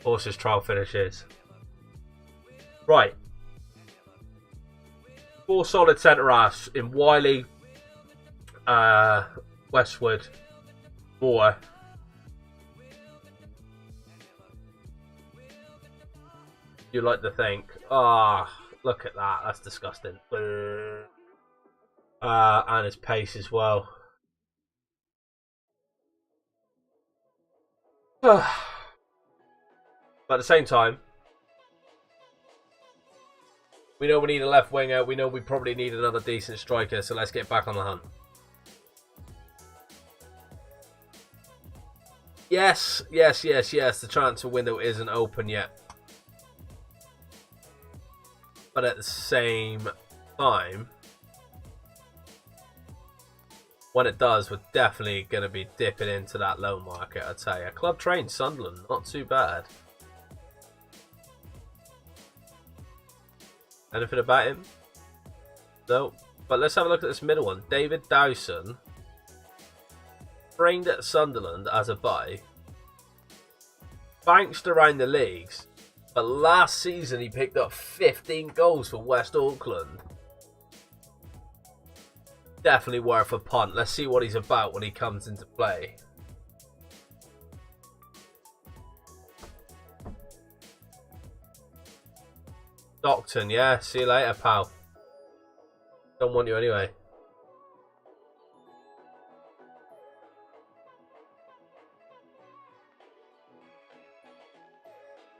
Horses trial finishes. Right. 4 solid centre halves in Wiley, Westwood, Moore. You like to think, look at that, that's disgusting. And his pace as well. But at the same time, we know we need a left winger, we know we probably need another decent striker, so let's get back on the hunt. Yes, the transfer window isn't open yet. But at the same time, when it does, we're definitely going to be dipping into that loan market, I'd tell you. Club trained Sunderland, not too bad. Anything about him? No. But let's have a look at this middle one. David Dowson, trained at Sunderland as a buy, bounced around the leagues. But last season he picked up 15 goals for West Auckland. Definitely worth a punt. Let's see what he's about when he comes into play. Stockton, yeah. See you later, pal. Don't want you anyway.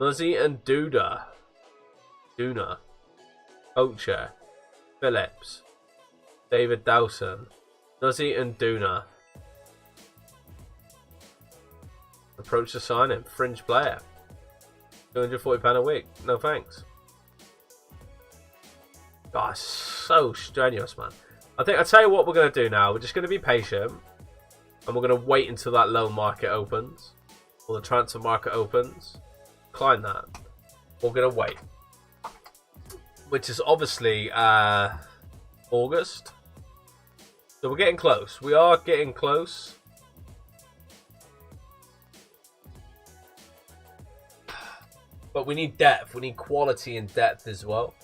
Muzzy and Duna, Poacher, Phillips, David Dowson, Nuzzy and Duna. Approach the signing, fringe player. £240 a week, no thanks. God, so strenuous, man. I'll tell you what we're going to do now. We're just going to be patient, and we're going to wait until that loan market opens, or the transfer market opens. Decline that. We're going to wait. Which is obviously August. So we're getting close. We are getting close. But we need depth. We need quality and depth as well.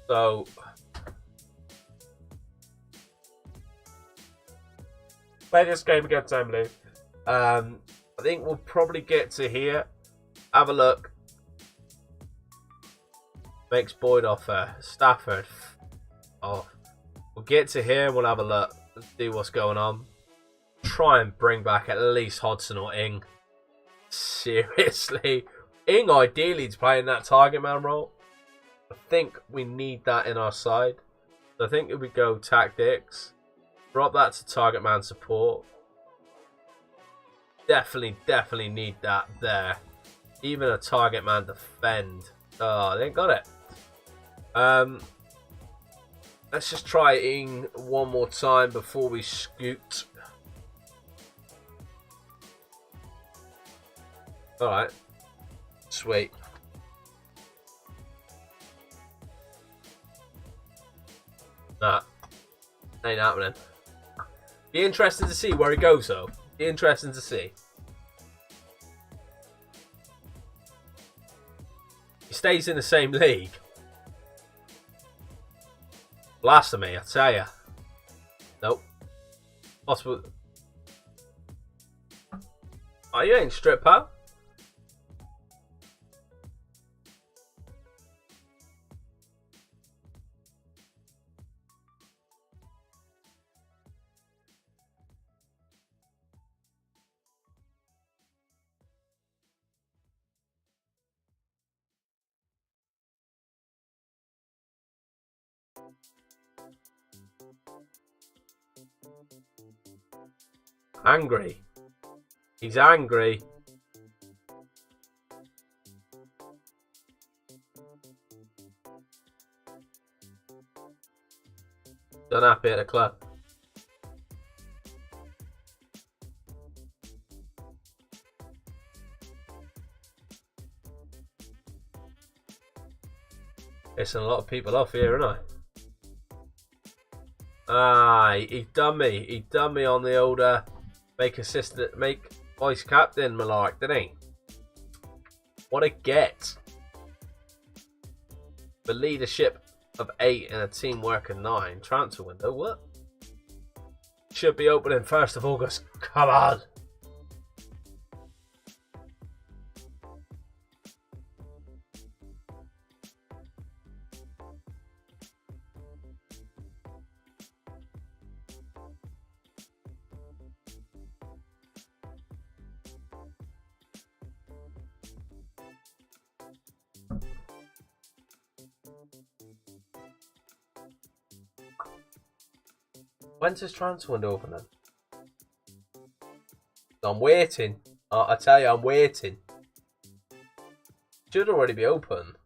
So play this game against Emily. I think we'll probably get to here. Have a look. Makes Boyd offer. Stafford. Oh, we'll get to here and we'll have a look. Let's see what's going on. Try and bring back at least Hodgson or Ing. Seriously. Ing ideally is playing that target man role. I think we need that in our side. So I think if we go tactics, drop that to target man support. Definitely need that there. Even a target man defend. Oh, they ain't got it. Let's just try Ing one more time before we scoot. Alright. Sweet. Nah, ain't happening. Be interesting to see where he goes, though. Be interesting to see. He stays in the same league. Blasphemy, I tell ya. Nope. Possible. Oh, you ain't stripped, pal. Angry. He's angry. Unhappy at the club. Pissing a lot of people off here, isn't I? Ah, he done me. He done me on the old make vice captain malark, didn't he? What a get. The leadership of 8 and a teamwork of 9. Transfer window, what? Should be opening 1st of August. Come on. When's this transfer window opening? I'm waiting. I tell you, I'm waiting. Should already be open.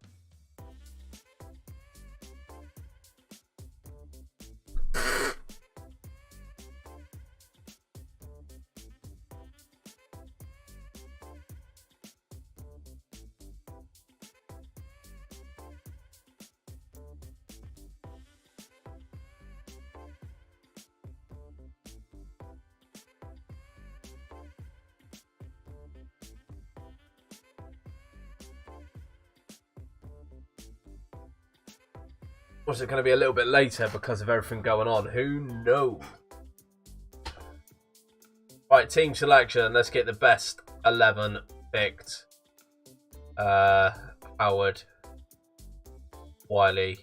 Was it going to be a little bit later because of everything going on? Who knows? Right, team selection. Let's get the best 11 picked. Howard, Wiley,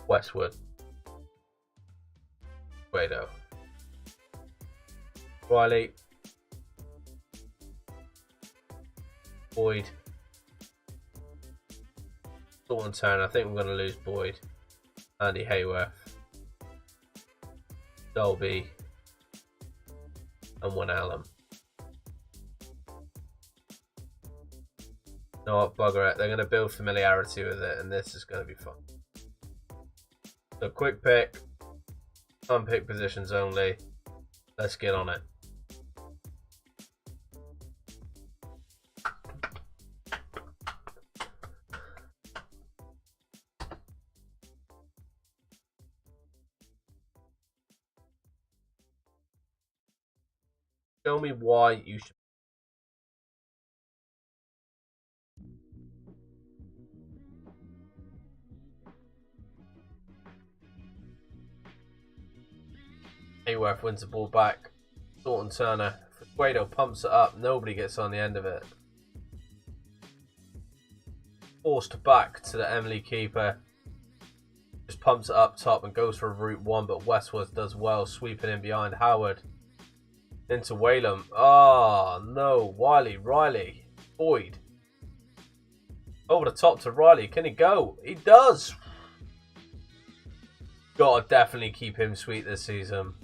Westwood, Guido, Wiley, Boyd, Thornton Turner. I think we're going to lose Boyd. Andy Hayworth, Dolby, and one Allen. No, what, bugger it. They're going to build familiarity with it, and this is going to be fun. So, quick pick, unpick positions only. Let's get on it. Show me why you should. Hayworth wins the ball back. Thornton Turner. Guido pumps it up. Nobody gets on the end of it. Forced back to the Emily keeper. Just pumps it up top and goes for a route one, but Westwood does well, sweeping in behind Howard. Into Whalem. Oh no. Wiley, Riley, Boyd. Over the top to Riley. Can he go? He does. Gotta definitely keep him sweet this season.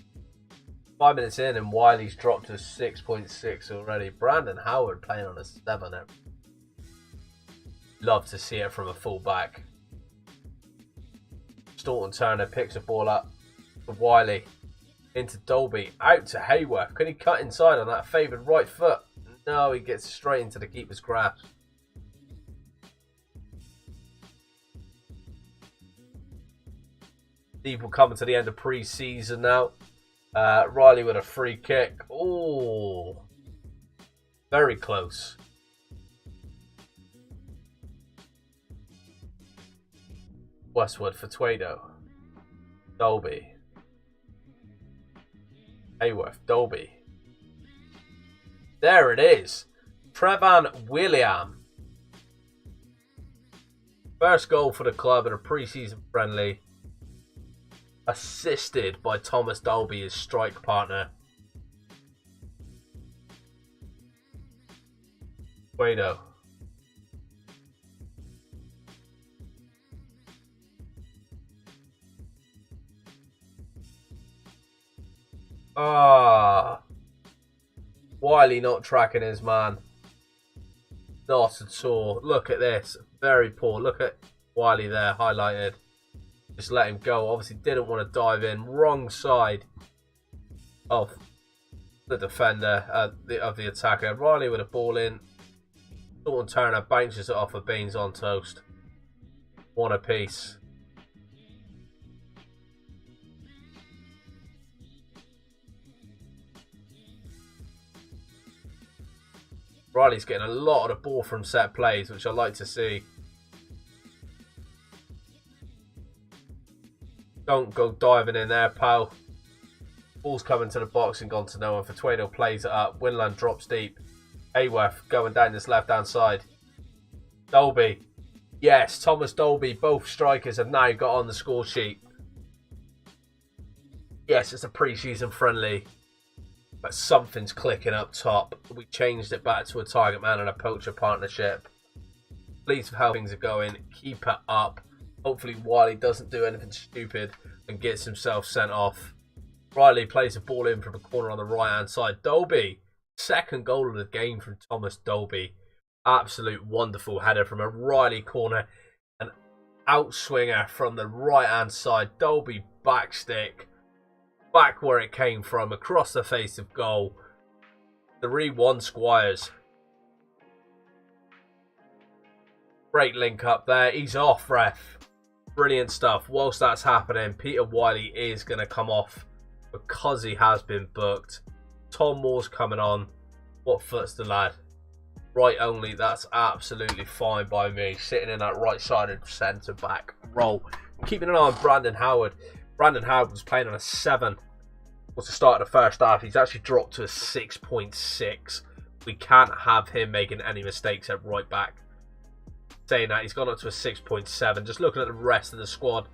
5 minutes in and Wiley's dropped to 6.6 already. Brandon Howard playing on a 7. Love to see it from a full-back. Thornton Turner picks the ball up for Wiley. Into Dolby. Out to Hayworth. Can he cut inside on that favoured right foot? No, he gets straight into the keeper's grasp. People coming to the end of pre-season now. Riley with a free kick. Oh, very close. Westwood for Tuedo. Dolby. Hayworth. Dolby. There it is. Trevan William. First goal for the club in a pre-season friendly. Assisted by Thomas Dolby, his strike partner. Tuedo. Wiley not tracking his man. Not at all. Look at this. Very poor. Look at Wiley there, highlighted. Just let him go. Obviously didn't want to dive in. Wrong side of the defender, of the attacker. Riley with a ball in. Thornton Turner bounces it off of Beans on toast. One apiece. Riley's getting a lot of the ball from set plays, which I like to see. Don't go diving in there, pal. Ball's coming to the box and gone to no one. For Tuedo plays it up. Winland drops deep. Hayworth going down this left-hand side. Dolby. Yes, Thomas Dolby. Both strikers have now got on the score sheet. Yes, it's a pre-season friendly. But something's clicking up top. We changed it back to a target man and a poacher partnership. Pleased with how things are going. Keep it up. Hopefully Wiley doesn't do anything stupid and gets himself sent off. Riley plays the ball in from the corner on the right hand side. Dolby. Second goal of the game from Thomas Dolby. Absolute wonderful header from a Riley corner. An outswinger from the right hand side. Dolby backstick. Back where it came from, across the face of goal. 3-1 Squires. Great link up there. He's off, ref. Brilliant stuff. Whilst that's happening, Peter Wiley is going to come off because he has been booked. Tom Moore's coming on. What foot's the lad? Right only. That's absolutely fine by me. Sitting in that right-sided centre-back role. Keeping an eye on Brandon Howard. Brandon Howard was playing on a 7. Was the start of the first half. He's actually dropped to a 6.6. We can't have him making any mistakes at right back. Saying that, he's gone up to a 6.7. Just looking at the rest of the squad,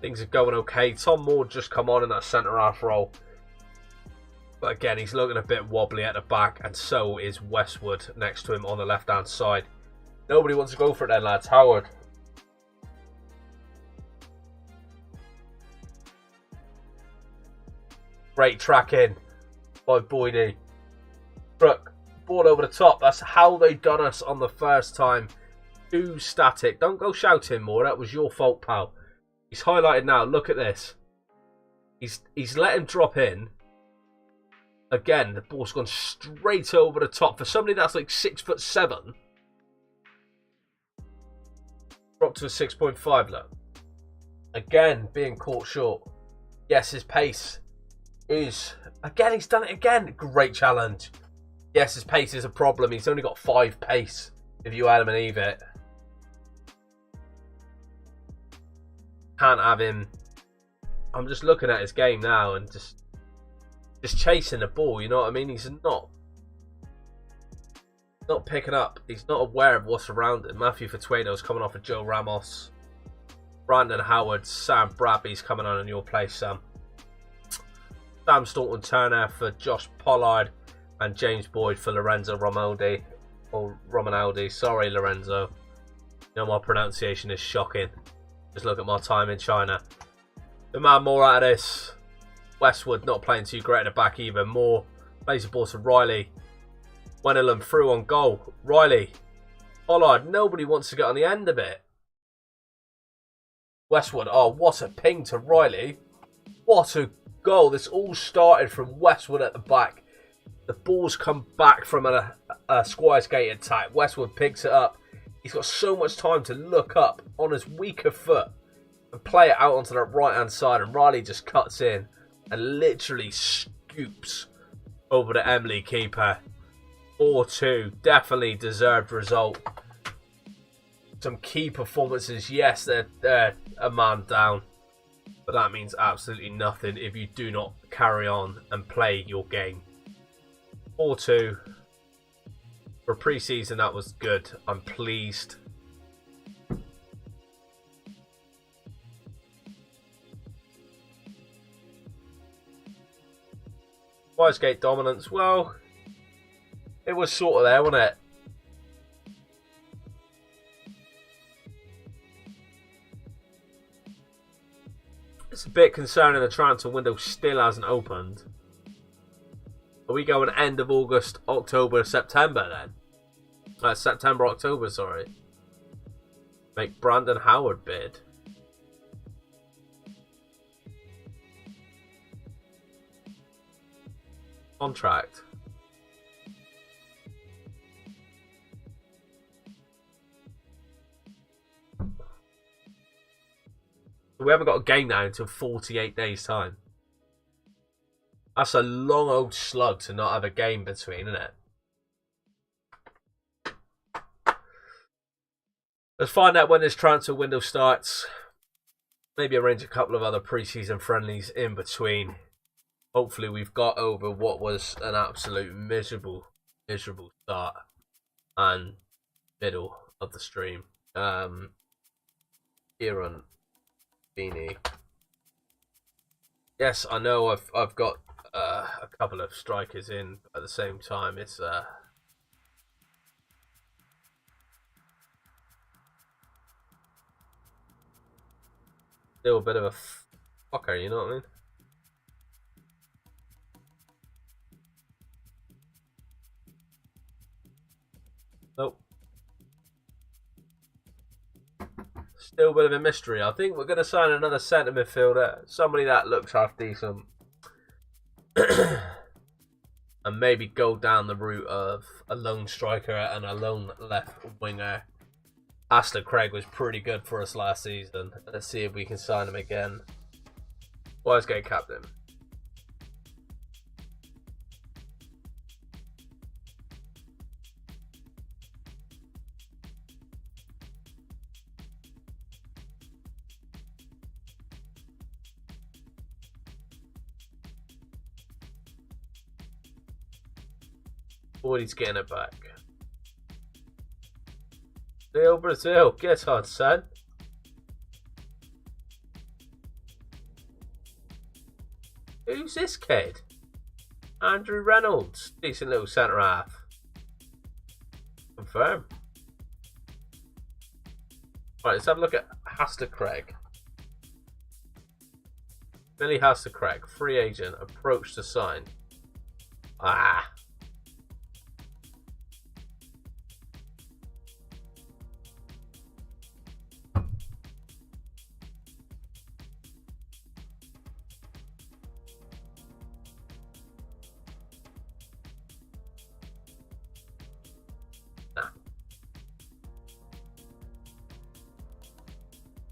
things are going okay. Tom Moore just come on in that centre half role. But again, he's looking a bit wobbly at the back, and so is Westwood next to him on the left hand side. Nobody wants to go for it then, lads. Howard. Great track in by Boydie. Crook, ball over the top. That's how they done us on the first time. Too static. Don't go shouting more. That was your fault, pal. He's highlighted now. Look at this. He's let him drop in. Again, the ball's gone straight over the top. For somebody that's like 6'7", dropped to a 6.5. Look. Again, being caught short. Yes, his pace is... Again, he's done it again. Great challenge. Yes, his pace is a problem. He's only got 5 pace, if you Adam and Eve it. Can't have him. I'm just looking at his game now and just chasing the ball, you know what I mean? He's not picking up. He's not aware of what's around him. Matthew Fatuedo's coming off of Joe Ramos. Brandon Howard, Sam Bradley's coming on in your place, Sam. Sam Staunton Turner for Josh Pollard and James Boyd for Lorenzo Romaldi. Or Romanaldi. Sorry, Lorenzo. You know, my pronunciation is shocking. Just look at my time in China. The man more out of this. Westwood not playing too great at the back either. Moore plays the ball to Riley. Wenham through on goal. Riley. Pollard. Nobody wants to get on the end of it. Westwood. Oh, what a ping to Riley. What a goal. This all started from Westwood at the back. The ball's come back from a Squires Gate attack. Westwood picks it up. He's got so much time to look up on his weaker foot and play it out onto the right hand side, and Riley just cuts in and literally scoops over the Emily keeper. 4-2, definitely deserved result. Some key performances, yes, they're a man down, but that means absolutely nothing if you do not carry on and play your game. 4-2 for pre-season, that was good. I'm pleased. Squires Gate dominance, well, it was sort of there, wasn't it? It's a bit concerning the transfer window still hasn't opened. Are we going end of August, October, September then? September, October, sorry. Make Brandon Howard bid. Contract. We haven't got a game now until 48 days time. That's a long old slug to not have a game between, isn't it? Let's find out when this transfer window starts. Maybe arrange a couple of other pre-season friendlies in between. Hopefully we've got over what was an absolute miserable start and middle of the stream. Kieran Beanie. Yes, I know I've got a couple of strikers in at the same time. It's still a bit of a fucker, you know what I mean? Nope. Still a bit of a mystery. I think we're going to sign another centre midfielder. Somebody that looks half decent. And maybe go down the route of a lone striker and a lone left winger. Aston Craig was pretty good for us last season. Let's see if we can sign him again. Squires Gate captain. He's getting it back. Brazil, get on, son. Who's this kid? Andrew Reynolds, decent little centre half. Confirm. Right, let's have a look at Hasta Craig. Billy Hasta Craig, free agent, approach to sign. Ah.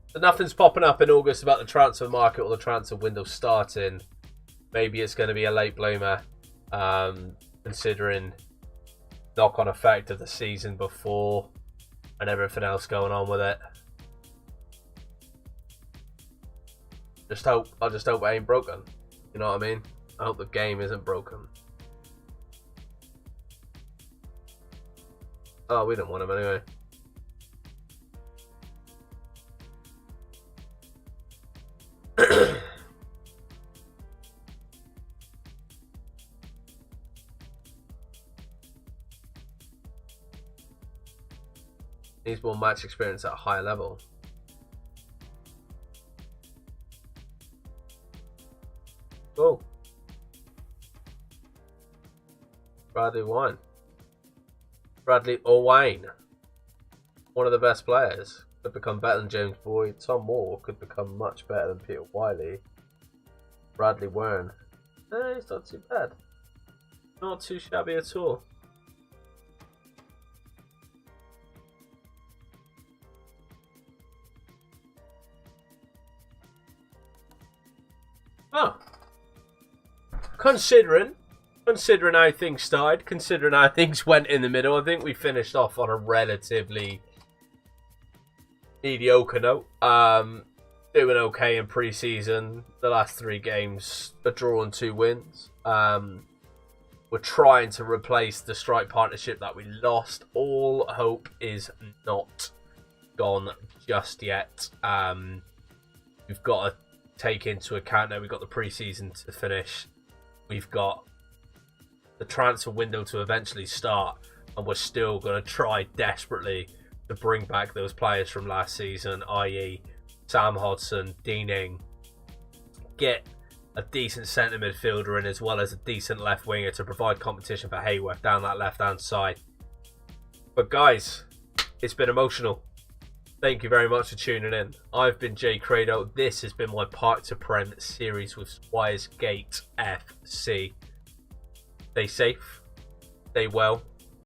So nothing's popping up in August about the transfer market or the transfer window starting. Maybe it's going to be a late bloomer, considering knock-on effect of the season before and everything else going on with it. I just hope it ain't broken. You know what I mean? I hope the game isn't broken. Oh, we don't want him anyway. Needs more match experience at a higher level. Cool. Bradley Wine. Bradley Owain. One of the best players. Could become better than James Boyd. Tom Moore could become much better than Peter Wiley. Bradley Wern. He's not too bad. Not too shabby at all. Oh. Considering how things started, considering how things went in the middle, I think we finished off on a relatively mediocre note. Doing okay in pre-season. The last 3 games, a draw and 2 wins. We're trying to replace the strike partnership that we lost. All hope is not gone just yet. We've got to take into account that we've got the pre-season to finish. We've got the transfer window to eventually start, and we're still going to try desperately to bring back those players from last season, i.e. Sam Hodson, Deaning, get a decent centre midfielder in as well as a decent left winger to provide competition for Hayworth down that left-hand side. But guys, it's been emotional. Thank you very much for tuning in. I've been Jay Credo. This has been my Park To Prem series with Squires Gate FC. Stay safe, stay well,